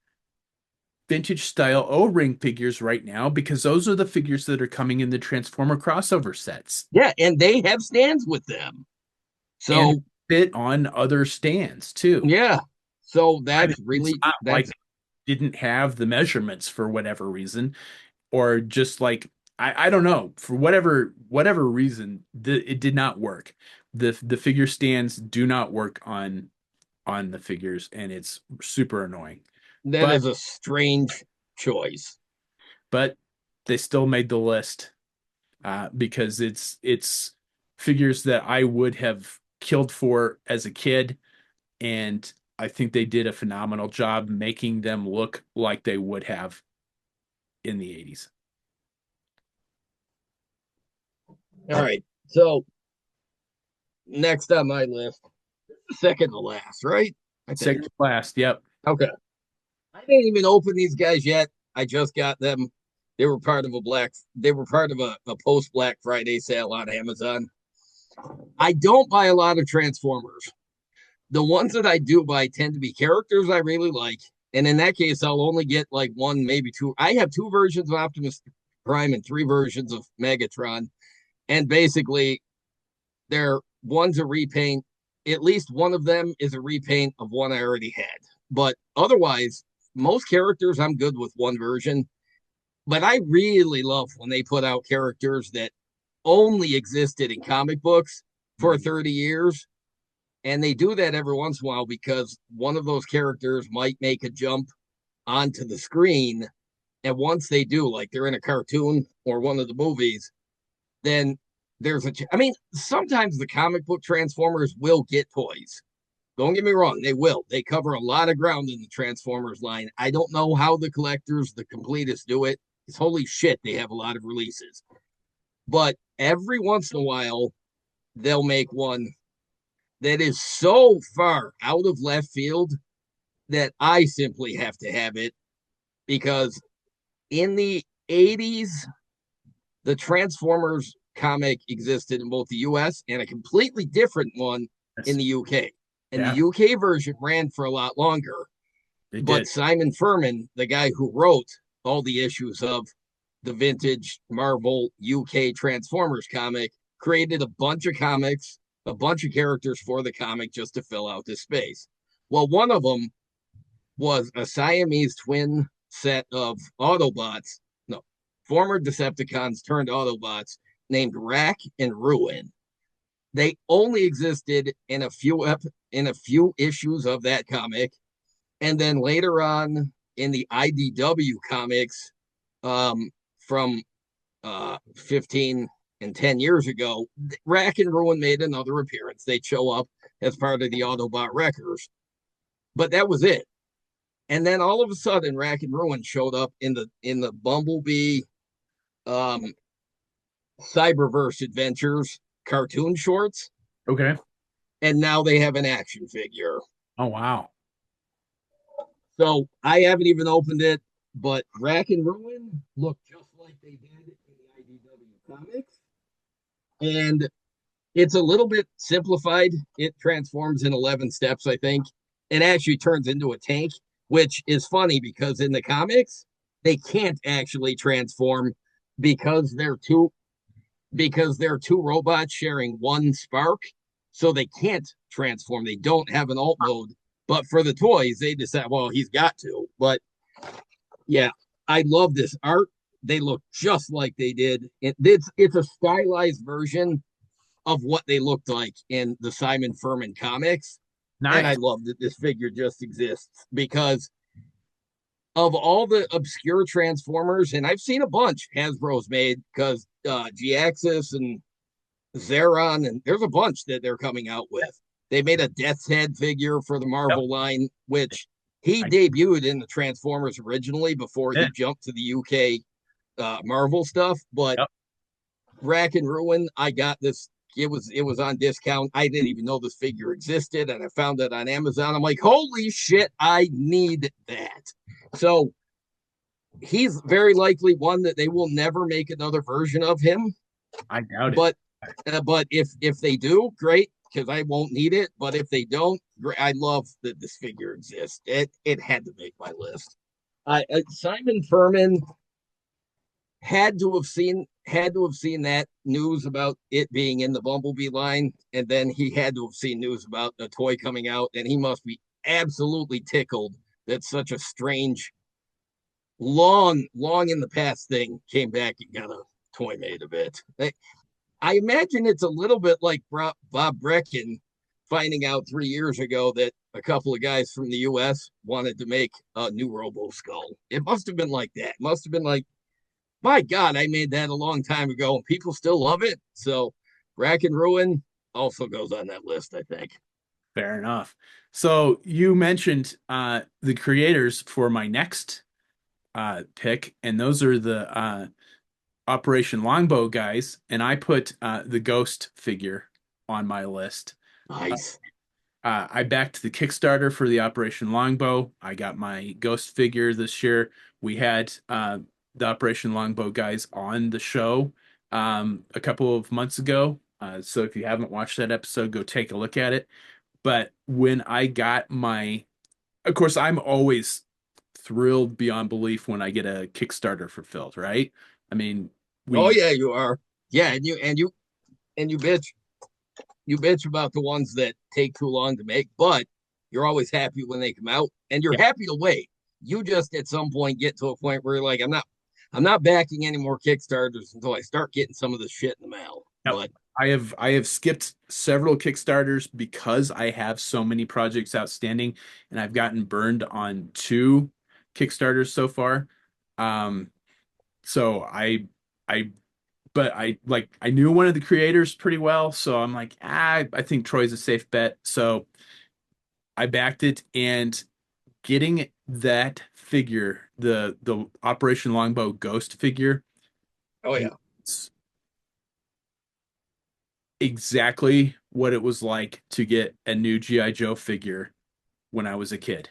vintage style O-ring figures right now because those are the figures that are coming in the Transformer crossover sets Yeah, and they have stands with them. and So fit on other stands too. yeah, so It's not like that's they didn't have the measurements for whatever reason, or just like I don't know, for whatever reason, it did not work. The figure stands do not work on the figures, and it's super annoying. that But is a strange choice. but they still made the list because it's figures that I would have killed for as a kid, and I think they did a phenomenal job making them look like they would have in the 80s. All right, so next on my list, second to last, right? I think. Second last, yep. Okay. I didn't even open these guys yet. I just got them. They were part of a post Black Friday sale on Amazon. I don't buy a lot of Transformers. The ones that I do buy tend to be characters I really like. And in that case, I'll only get like one, maybe two. I have two versions of Optimus Prime and three versions of Megatron. And basically, they're one's a repaint. At least one of them is a repaint of one I already had. But otherwise, most characters I'm good with one version. But I really love when they put out characters that only existed in comic books for 30 years. And they do that every once in a while because one of those characters might make a jump onto the screen. And once they do, like they're in a cartoon or one of the movies, then I mean, sometimes the comic book Transformers will get toys. Don't get me wrong, they will. They cover a lot of ground in the Transformers line. I don't know how the collectors, the completists do it. It's holy shit, they have a lot of releases. But every once in a while, they'll make one that is so far out of left field that I simply have to have it because in the 80s, the Transformers comic existed in both the US and a completely different one in Yes. the UK. And the Yeah, UK version ran for a lot longer. they But did. Simon Furman, the guy who wrote all the issues of the vintage Marvel UK Transformers comic, created a bunch of comics, a bunch of characters for the comic just to fill out this space. Well, one of them was a Siamese twin set of Autobots, no, former Decepticons turned Autobots named Rack and Ruin. They only existed in a few issues of that comic, and then later on in the IDW comics, from 15 and 10 years ago, Rack and Ruin made another appearance. They'd show up as part of the Autobot Wreckers, but that was it. And then all of a sudden, Rack and Ruin showed up in the Bumblebee um, Cyberverse Adventures cartoon shorts, Okay. and now they have an action figure. Oh, wow. So I haven't even opened it, but Rack and Ruin look just like they did in the IDW comics. And it's a little bit simplified. It transforms in 11 steps, I think. It actually turns into a tank, which is funny because in the comics, they can't actually transform because they're two robots sharing one spark. So they can't transform. They don't have an alt mode. But for the toys, they decide, well, he's got to. But yeah, I love this art. They look just like they did. It's a stylized version of what they looked like in the Simon Furman comics. And I Nice. love that this figure just exists because of all the obscure Transformers, and I've seen a bunch Hasbro's made because G-Axis and Zeron, and there's a bunch that they're coming out with. They made a Death's Head figure for the Yep. Marvel line, which he I debuted in the Transformers originally before he did. jumped to the UK Marvel stuff. But Yep. Rack and Ruin, I got this. It was on discount. I didn't even know this figure existed, and I found it on Amazon. I'm like, holy shit, I need that. So he's very likely one that they will never make another version of him. I doubt it. But if they do, great, because I won't need it. But if they don't, I love that this figure exists. It had to make my list. Simon Furman had to have seen that news about it being in the Bumblebee line, and then he had to have seen news about the toy coming out, and he must be absolutely tickled that such a strange, long in the past thing came back and got a toy made of it. I imagine it's a little bit like Bob Brecken finding out 3 years ago that a couple of guys from the U.S. wanted to make a new Robo Skull. It must have been like that. It must have been like, my God, I made that a long time ago and people still love it. So Rack and Ruin also goes on that list, I think. Fair enough. So you mentioned the creators for my next pick, and those are the Operation Longbow guys, and I put the Ghost figure on my list. Nice. I backed the Kickstarter for the Operation Longbow. I got my Ghost figure this year. We had the Operation Longbow guys on the show a couple of months ago. So if you haven't watched that episode, go take a look at it. But when I got my, of course, I'm always thrilled beyond belief when I get a Kickstarter fulfilled, right? I mean, Oh we, yeah, you are. Yeah, and you bitch about the ones that take too long to make, but you're always happy when they come out, and you're yeah, happy to wait. You just at some point get to a point where you're like, I'm not backing any more Kickstarters until I start getting some of this shit in the mail. no, But I have skipped several Kickstarters because I have so many projects outstanding, and I've gotten burned on two Kickstarters so far. Um, so I but I knew one of the creators pretty well, so I'm like, I think Troy's a safe bet. So I backed it, and getting that figure, the Operation Longbow Ghost figure, oh yeah, it's exactly what it was like to get a new G.I. Joe figure when I was a kid.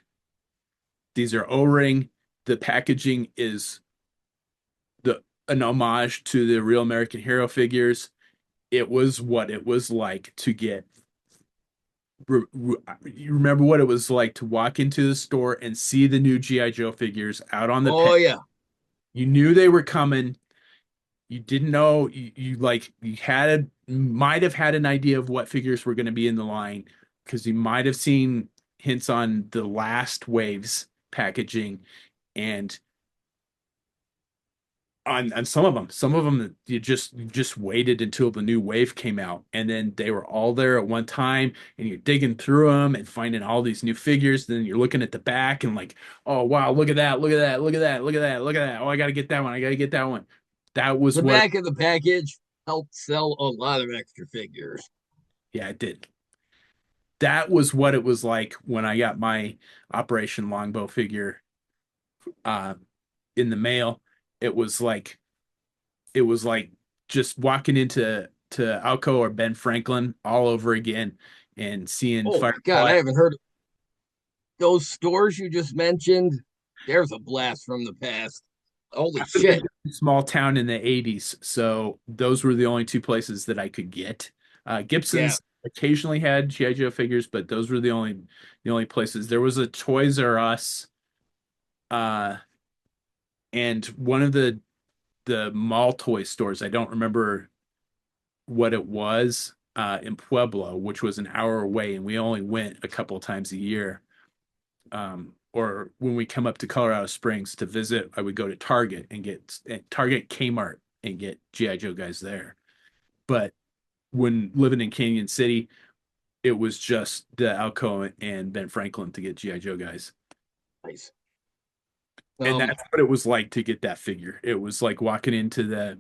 These are O-ring. The packaging is the an homage to the real American Hero figures. It was what it was like to get. You remember what it was like to walk into the store and see the new GI Joe figures out on the oh peg. yeah. You knew they were coming, you didn't know you like you had might have had an idea of what figures were going to be in the line because you might have seen hints on the last waves packaging and on some of them you just waited until the new wave came out and then they were all there at one time and you're digging through them and finding all these new figures. Then you're looking at the back and like, oh wow, look at that, look at that, look at that, look at that, look at that. Oh, I gotta get that one, I gotta get that one. That was The what, back of the package helped sell a lot of extra figures. yeah, it did. That was what it was like when I got my Operation Longbow figure uh in the mail. It was like it was like just walking into Alco or Ben Franklin all over again and seeing Oh my God, Firefly. I haven't heard those stores you just mentioned. There's a blast from the past. Holy I lived in shit. a small town in the 80s, so those were the only two places that I could get. Yeah. Gibson's occasionally had G.I. Joe figures, but those were the only places. There was a Toys R Us, uh, and one of the mall toy stores. I don't remember what it was in Pueblo, which was an hour away, and we only went a couple of times a year. Or when we come up to Colorado Springs to visit, I would go to Target and get at Target, Kmart, and get GI Joe guys there. But when living in Canyon City, it was just the Alcoa and Ben Franklin to get GI Joe guys, Nice. and Um, that's what it was like to get that figure. It was like walking into the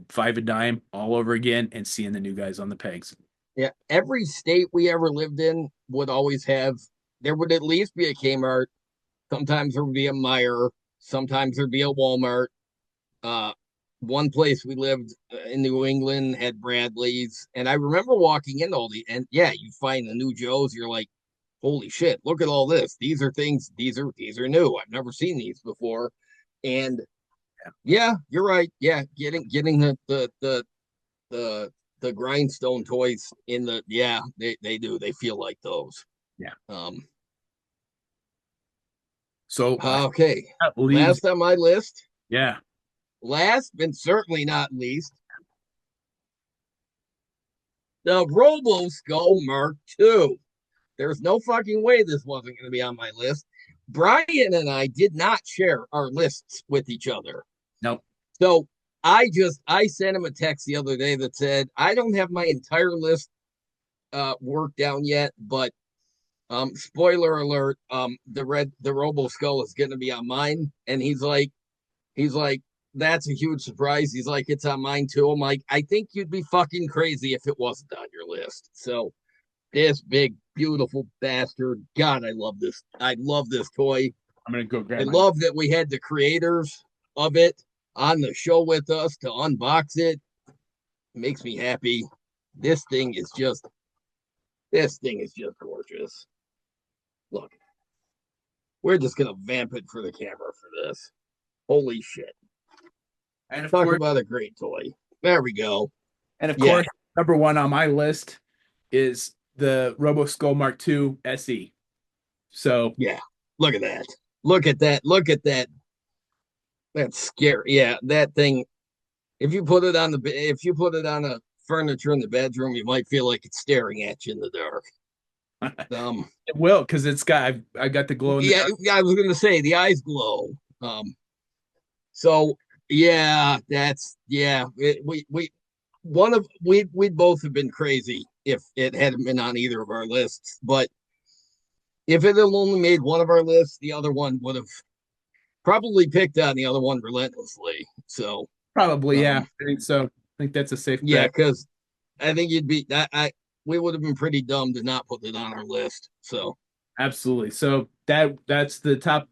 five and dime all over again and seeing the new guys on the pegs. yeah, every state we ever lived in would always have, there would at least be a Kmart. Sometimes there would be a Meijer. Sometimes there'd be a Walmart. Uh, One place we lived in New England had Bradley's. And I remember walking in all the, and yeah, you find the new Joes. You're like, holy shit, look at all this. These are things, these are new. I've never seen these before. And yeah, you're right. Yeah, getting the the grindstone toys in the, yeah, they do. They feel like those. Yeah. Um So okay. that leaves, Last on my list, yeah. last but certainly not least, the Robo Skull Mark II. There's no fucking way this wasn't going to be on my list. Brian and I did not share our lists with each other. Nope. So I sent him a text the other day that said, I don't have my entire list worked down yet, but spoiler alert, the Robo Skull is gonna be on mine. And he's like, that's a huge surprise. He's like, it's on mine too. I'm like, I think you'd be fucking crazy if it wasn't on your list. So this big, beautiful bastard. God, I love this. I love this toy. I'm gonna go I grab my. love that we had the creators of it on the show with us to unbox it. It makes me happy. This thing is just this thing is just gorgeous. Look, we're just gonna vamp it for the camera for this. Holy shit. And of Talk course, about a great toy. There we go. and of Yeah, course, number one on my list is the Robo Skull Mark II SE. So yeah. Look at that. Look at that. Look at that. That's scary. Yeah, that thing. If you put it on a furniture in the bedroom, you might feel like it's staring at you in the dark. it will because it's got I got the glow in the Yeah, dark. I was gonna say the eyes glow. So yeah, that's yeah. We one of we'd both have been crazy if it hadn't been on either of our lists. But if it had only made one of our lists, the other one would have probably picked on the other one relentlessly. So Probably, yeah. um, I think so. I think that's a safe yeah, bet. because I think you'd be I we would have been pretty dumb to not put it on our list. So Absolutely. So that's the top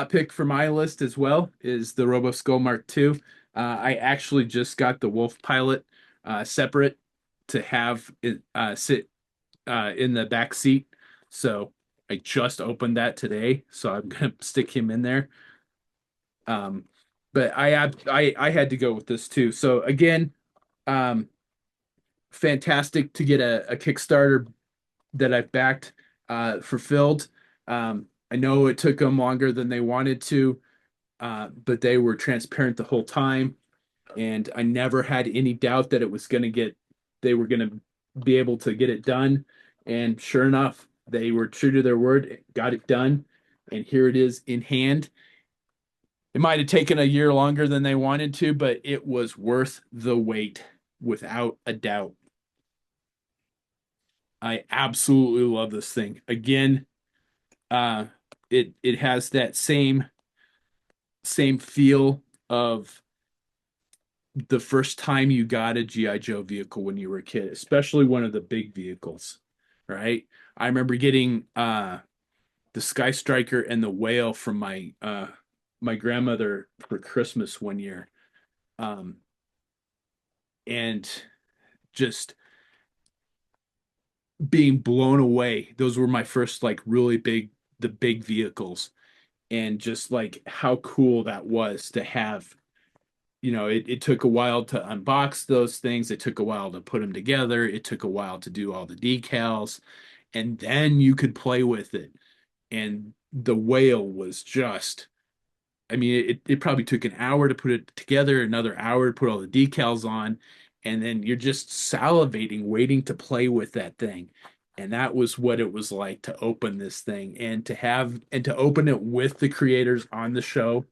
pick for my list as well is the Robo Skull Mark II. I actually just got the Wolf Pilot separate to have it sit in the back seat. So I just opened that today, so I'm gonna stick him in there. Um, but I had to go with this too. So again, um, fantastic to get a Kickstarter that I've backed fulfilled. I know it took them longer than they wanted to, but they were transparent the whole time. and I never had any doubt that they were going to be able to get it done. And sure enough, they were true to their word, got it done, and here it is in hand. It might have taken a year longer than they wanted to, but it was worth the wait without a doubt. I absolutely love this thing. Again, uh it has that same feel of the first time you got a GI Joe vehicle when you were a kid, especially one of the big vehicles, right? I remember getting the Sky Striker and the Whale from my grandmother for Christmas one year. Um and just being blown away. Those were my first like really the big vehicles, and just like how cool that was to have. It took a while to unbox those things. It took a while to put them together. It took a while to do all the decals, and then you could play with it. And the Whale was just, I mean, it probably took an hour to put it together, another hour to put all the decals on, and then you're just salivating, waiting to play with that thing. And that was what it was like to open this thing and to open it with the creators on the show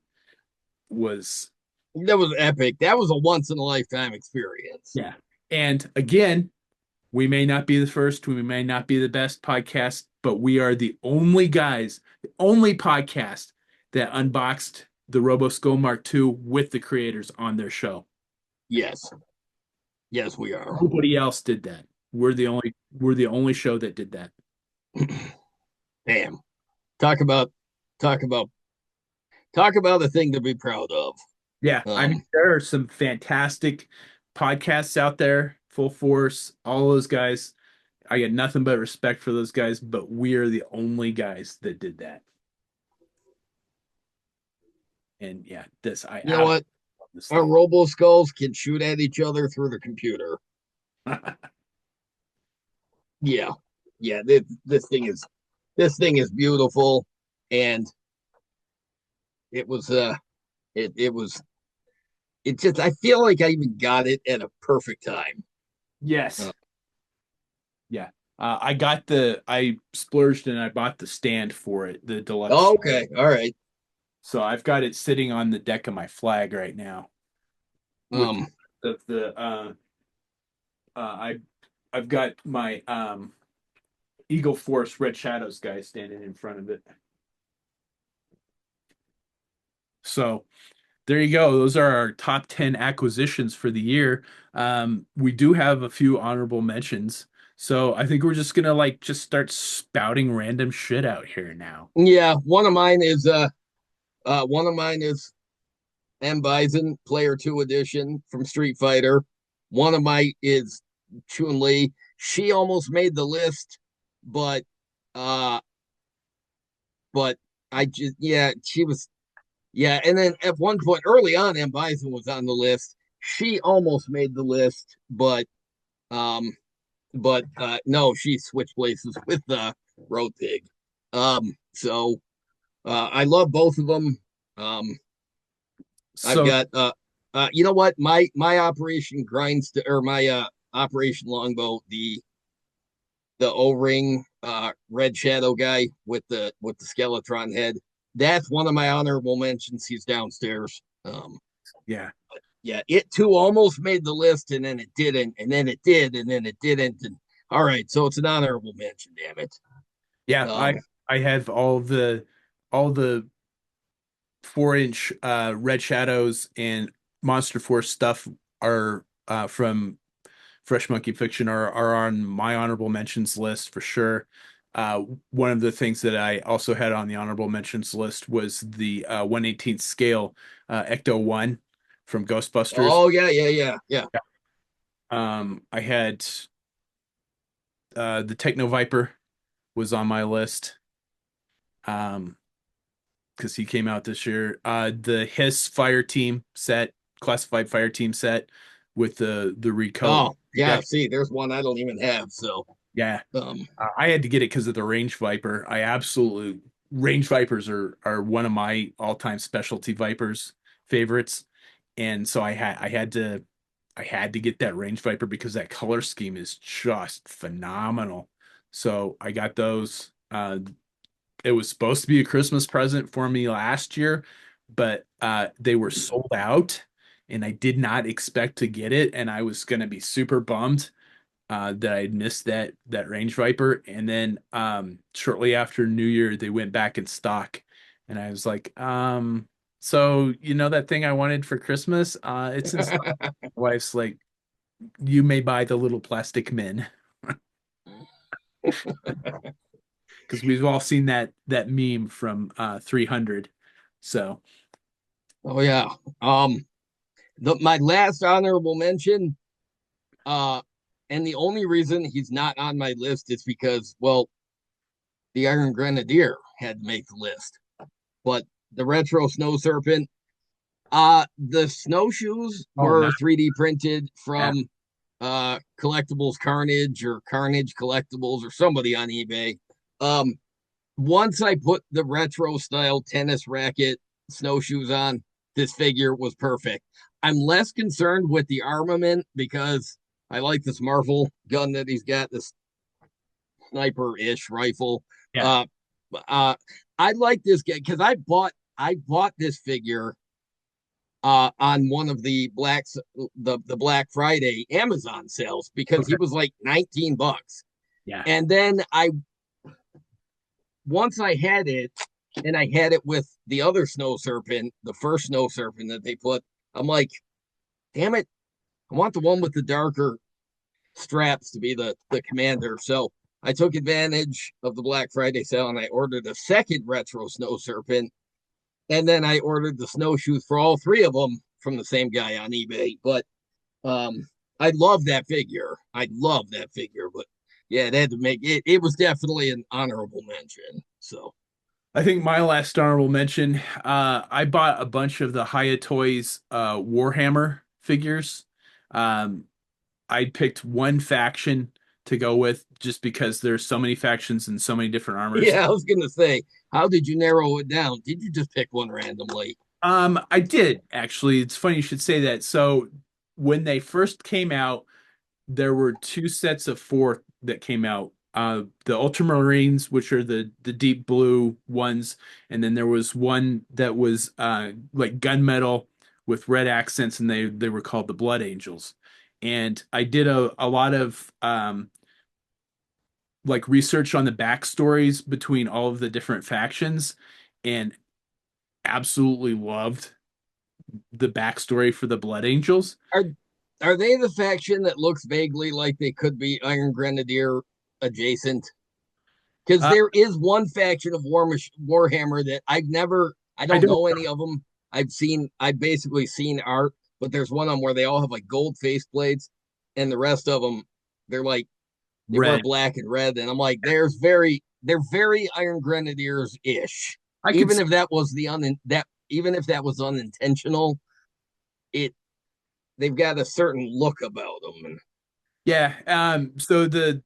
was, That was epic. That was a once in a lifetime experience. yeah. And again, we may not be the first, we may not be the best podcast, but we are the only guys, the only podcast that unboxed the RoboSkull Mark II with the creators on their show. Yes. Yes, we are. Nobody else did that. We're the only show that did that. Damn. Talk about talk about talk about a thing to be proud of. Yeah, I mean Um, there are some fantastic podcasts out there, Full Force, all those guys. I get nothing but respect for those guys, but we are the only guys that did that. And yeah, this I you know absolutely what? love this Our thing. Robo Skulls can shoot at each other through the computer. Yeah. Yeah, this thing is beautiful, and it was it was it just I feel like I even got it at a perfect time. Uh, Yes. Yeah. I splurged and I bought the stand for it, the deluxe. okay, all right. So I've got it sitting on the deck of my flag right now with Um the I I've got my Eagle Force Red Shadows guy standing in front of it. So there you go. Those are our top 10 acquisitions for the year. We do have a few honorable mentions. So I think we're just gonna like just start spouting random shit out here now. yeah, one of mine is M Bison Player 2 Edition from Street Fighter. One of my is Chun Li. She almost made the list, but uh but I just yeah, she was yeah, and then at one point early on, M Bison was on the list. She almost made the list, um no, she switched places with Road Pig. So I love both of them. Um I've So got you know what? My Operation Grinds or my Operation Longbow, the O-ring Red Shadow guy with the Skeletron head. That's one of my honorable mentions. He's downstairs. yeah. Yeah, it too almost made the list, and then it didn't, and then it did, and then it didn't. And all right, so it's an honorable mention. Damn it. Yeah, I Um, I have all the 4-inch Red Shadows and Monster Force stuff are from Fresh Monkey Fiction are on my honorable mentions list for sure. One of the things that I also had on the honorable mentions list was the 1/18th scale Ecto 1 from Ghostbusters. oh yeah, yeah, yeah, yeah. I had the Techno Viper was on my list because he came out this year. The Hiss Fire Team set, classified Fire Team set with the recolor. Oh yeah. See, there's one I don't even have. So Yeah, um, I had to get it because of the Range Viper. Range Vipers are one of my all-time specialty Vipers favorites, and so I had to get that Range Viper because that color scheme is just phenomenal. So I got those. It was supposed to be a Christmas present for me last year, but they were sold out, and I did not expect to get it, and I was going to be super bummed that I'd missed that Range Viper. And then shortly after New Year, they went back in stock, and I was like, so you know that thing I wanted for Christmas? It's in stock. My wife's like, you may buy the little plastic men because we've all seen that meme from 300. So Oh yeah. My last honorable mention, uh, and the only reason he's not on my list is because, well, the Iron Grenadier had to make the list. But the retro Snow Serpent, the snowshoes oh no, were 3D printed yeah, from Collectibles Carnage or Carnage Collectibles or somebody on eBay. Um, Once I put the retro style tennis racket snowshoes on, this figure was perfect. I'm less concerned with the armament because I like this Marvel gun that he's got, this sniper-ish rifle. yeah, Uh, uh, I like this guy because I bought this figure on one of the Black Friday Amazon sales because he okay, was like $19. yeah, And then I once I had it and I had it with the other Snow Serpent, the first Snow Serpent that they put, I'm like, damn it, I want the one with the darker straps to be the commander. So I took advantage of the Black Friday sale and I ordered a second retro Snow Serpent. And then I ordered the snowshoes for all three of them from the same guy on eBay. But um, I love that figure. I love that figure. But yeah, it had to make it. It was definitely an honorable mention. So I think my last honorable mention, I bought a bunch of the Hiya Toys Warhammer figures. Um, I picked one faction to go with just because there's so many factions and so many different armors. yeah, I was gonna say, how did you narrow it down? Did you just pick one randomly? I did actually. It's funny you should say that. So when they first came out, there were two sets of four that came out. The Ultramarines, which are the deep blue ones, and then there was one that was like gunmetal with red accents, and they were called the Blood Angels. And I did a lot of like research on the backstories between all of the different factions, and absolutely loved the backstory for the Blood Angels. Are are they the faction that looks vaguely like they could be Iron Grenadier adjacent? Because Uh, there is one faction of Warhammer that I I don't don't know any of them. I've basically seen art, but there's one of them where they all have like gold face plates, and the rest of them, they're like, they wear read. black and red. And I'm like, they're very Iron Grenadiers ish. I could Even if that was even if that was unintentional, it they've got a certain look about them. And Yeah. So the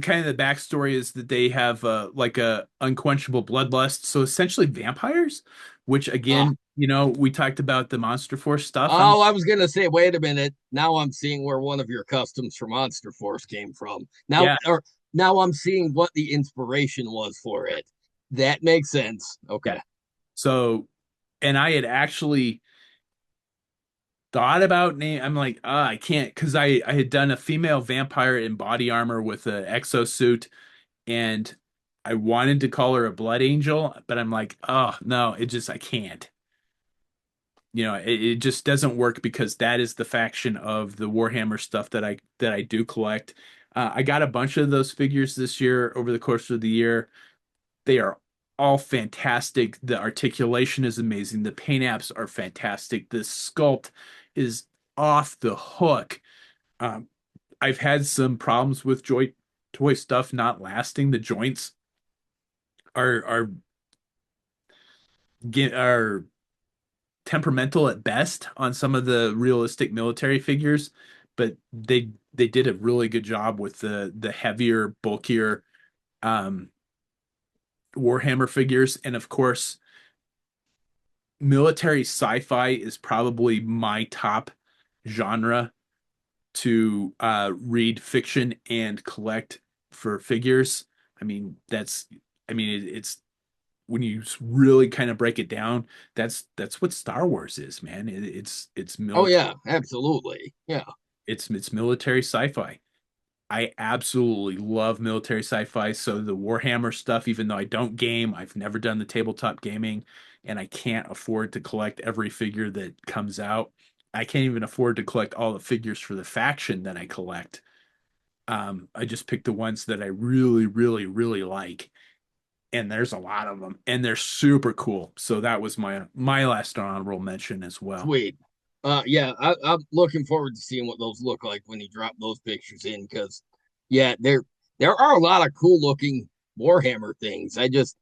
kind of the backstory is that they have like a unquenchable bloodlust. So essentially vampires, which ah, again, we talked about the Monster Force stuff. oh, I was gonna say, wait a minute. Now I'm seeing where one of your customs for Monster Force came from. Yeah. Now I'm seeing what the inspiration was for it. That makes sense. Yeah. Okay. So, and I had actually thought about name. I'm like, I can't because I had done a female vampire in body armor with an exosuit, and I wanted to call her a blood angel, but I'm like, oh no, I can't. It just doesn't work because that is the faction of the Warhammer stuff that I do collect. I got a bunch of those figures this year over the course of the year. They are all fantastic. The articulation is amazing. The paint apps are fantastic. The sculpt is off the hook. Um, I've had some problems with toy stuff not lasting. The joints are are temperamental at best on some of the realistic military figures, but they did a really good job with the heavier, bulkier um Warhammer figures. And of course, military sci-fi is probably my top genre to read fiction and collect for figures. I mean, it's when you really kind of break it down, that's what Star Wars is, man. It's Oh military, yeah, absolutely. Yeah. it's military sci-fi. I absolutely love military sci-fi. So the Warhammer stuff, even though I don't game, I've never done the tabletop gaming, and I can't afford to collect every figure that comes out. I can't even afford to collect all the figures for the faction that I collect. I just picked the ones that I really, really, really like, and there's a lot of them, and they're super cool. So that was my last honorable mention as well. Sweet. Yeah, I'm looking forward to seeing what those look like when you drop those pictures in, because yeah, there are a lot of cool looking Warhammer things. I just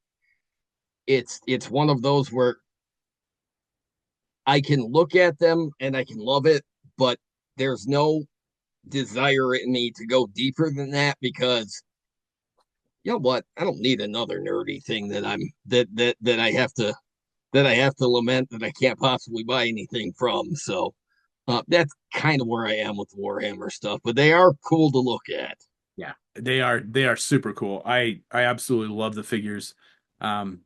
it's one of those where I can look at them and I can love it, but there's no desire in me to go deeper than that, because you know what? I don't need another nerdy thing that I'm that I have to lament that I can't possibly buy anything from. So that's kind of where I am with the Warhammer stuff, but they are cool to look at. Yeah, they are super cool. I absolutely love the figures. Um,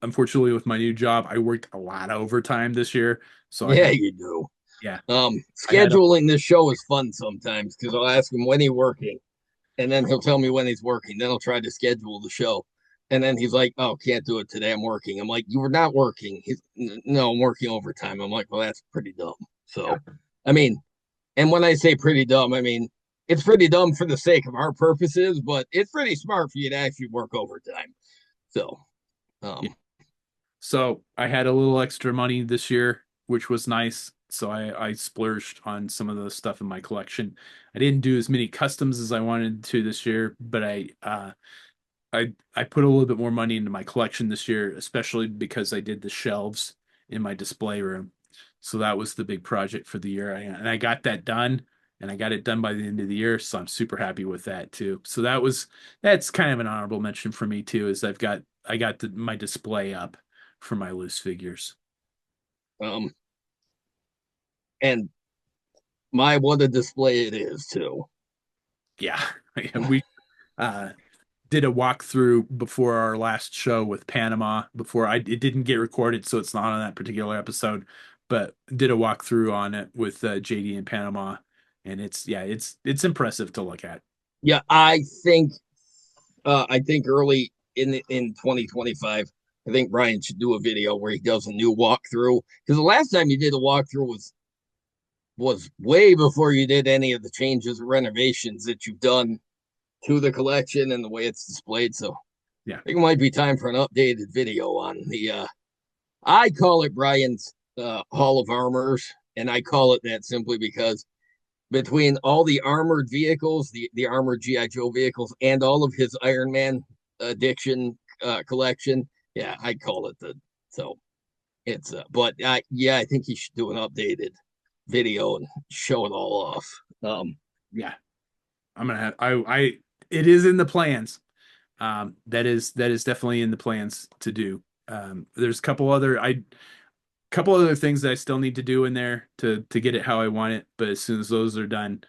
Unfortunately, with my new job, I worked a lot of overtime this year, so Yeah, you do. yeah, I had a, Scheduling this show is fun sometimes because I'll ask him when he's working, and then he'll tell me when he's working. Then I'll try to schedule the show, and then he's like, "Oh, can't do it today. I'm working." I'm like, "You were not working." He's, "No, I'm working overtime." I'm like, "Well, that's pretty dumb." yeah, So, I mean, and when I say pretty dumb, I mean it's pretty dumb for the sake of our purposes, but it's pretty smart for you to actually work overtime. So, yeah. um, So I had a little extra money this year, which was nice. So I splurged on some of the stuff in my collection. I didn't do as many customs as I wanted to this year, but I put a little bit more money into my collection this year, especially because I did the shelves in my display room. So that was the big project for the year. And I got that done, and I got it done by the end of the year. So I'm super happy with that too. So that's kind of an honorable mention for me too, is I got my display up for my loose figures. um, and my what a display it is too. Yeah. We uh did a walkthrough before our last show with Panama before it didn't get recorded, so it's not on that particular episode, but did a walkthrough on it with JD in Panama, and it's impressive to look at. Yeah, I think early in 2025, I think Brian should do a video where he does a new walkthrough, because the last time you did a walkthrough was way before you did any of the changes or renovations that you've done to the collection and the way it's displayed. So I Yeah. think it might be time for an updated video on the I call it Brian's Hall of Armors, and I call it that simply because between all the armored vehicles, the armored GI Joe vehicles, and all of his Iron Man addiction collection, yeah, I call it the so it's but yeah, I think he should do an updated video and show it all off. Yeah. I'm gonna have I it is in the plans. That is definitely in the plans to do. There's a couple other things that I still need to do in there to get it how I want it, but as soon as those are done,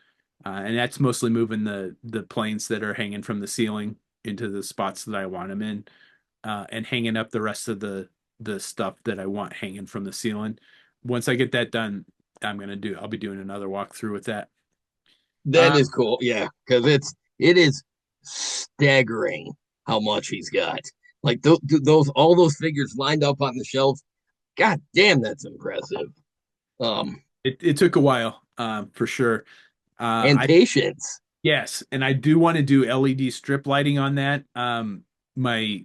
and that's mostly moving the planes that are hanging from the ceiling into the spots that I want them in, and hanging up the rest of the stuff that I want hanging from the ceiling. Once I get that done, I'll be doing another walkthrough with that. That Uh, is cool, yeah, because it is staggering how much he's got. Like those all those figures lined up on the shelf. God damn, that's impressive. Um, it took a while, for sure. and I patience. Yes, and I do want to do LED strip lighting on that. My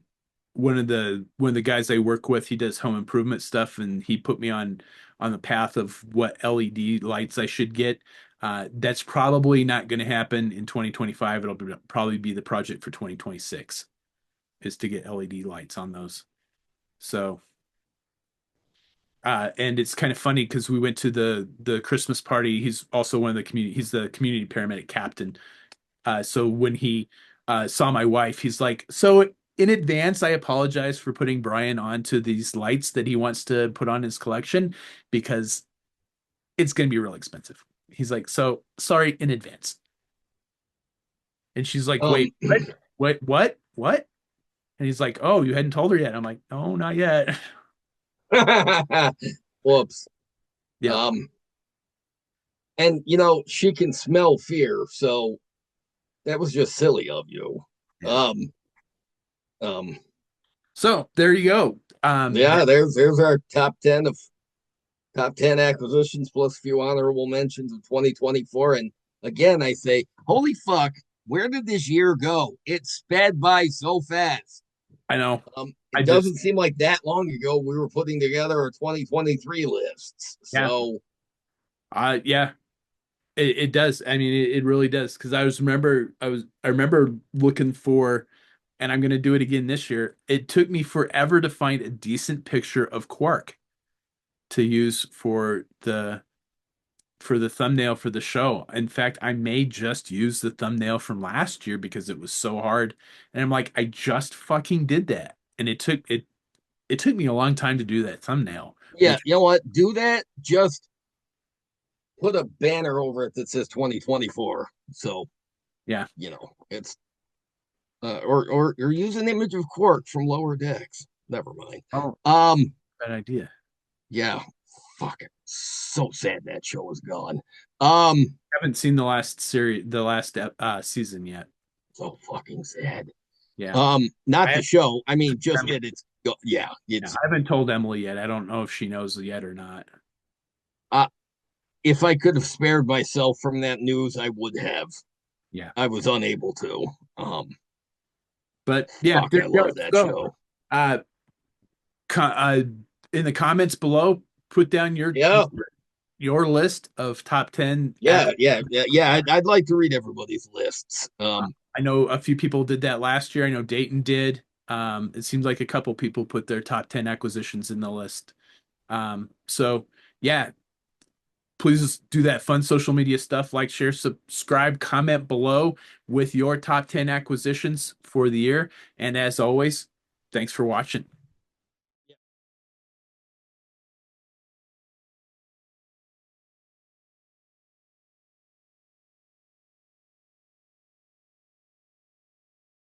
one of the guys I work with, he does home improvement stuff, and he put me on the path of what LED lights I should get. That's probably not going to happen in 2025. Probably be the project for 2026 is to get LED lights on those. So, and it's kind of funny because we went to the Christmas party. He's also one of the community. He's the community paramedic captain. So when he saw my wife, he's like, "So in advance, I apologize for putting Brian onto these lights that he wants to put on his collection because it's going to be real expensive. He's like, so sorry in advance. And she's like, Um, wait, what? And he's like, oh, you hadn't told her yet. I'm like, no, not yet. whoops. Yeah, Um, and she can smell fear, so that was just silly of you. yeah. Um, um, So there you go. yeah, there's our top 10 acquisitions plus a few honorable mentions of 2024. And again, I say, holy fuck, where did this year go? It sped by so fast. I know. I It just, doesn't seem like that long ago we were putting together our 2023 lists. yeah, So yeah, it does. I mean, it really does. Because I remember looking for, and I'm gonna do it again this year. It took me forever to find a decent picture of Quark to use for the thumbnail for the show. In fact, I may just use the thumbnail from last year because it was so hard. And I'm like, I just fucking did that. And it took me a long time to do that thumbnail, yeah, which you know what? Do that. Just put a banner over it that says 2024. So yeah, it's or use an image of Quark from Lower Decks. Never mind. oh, Um, bad idea. yeah, fuck it. So sad that show is gone. I haven't seen the last series, the last season yet. So fucking sad. Yeah. Not I the show. I mean, just that yeah, yeah, it's I haven't told Emily yet. I don't know if she knows yet or not. uh if I could have spared myself from that news, I would have. Yeah. I was unable to. But yeah, Fuck, there I you go. love that So, show. uh, in the comments below, put down Yeah, your list of top 10 yeah, yeah, yeah, yeah. I'd like to read everybody's lists. I know a few people did that last year. I know Dayton did. It seems like a couple people put their top 10 acquisitions in the list. So yeah, please do that fun social media stuff, like, share, subscribe, comment below with your top 10 acquisitions for the year. And as always, thanks for watching.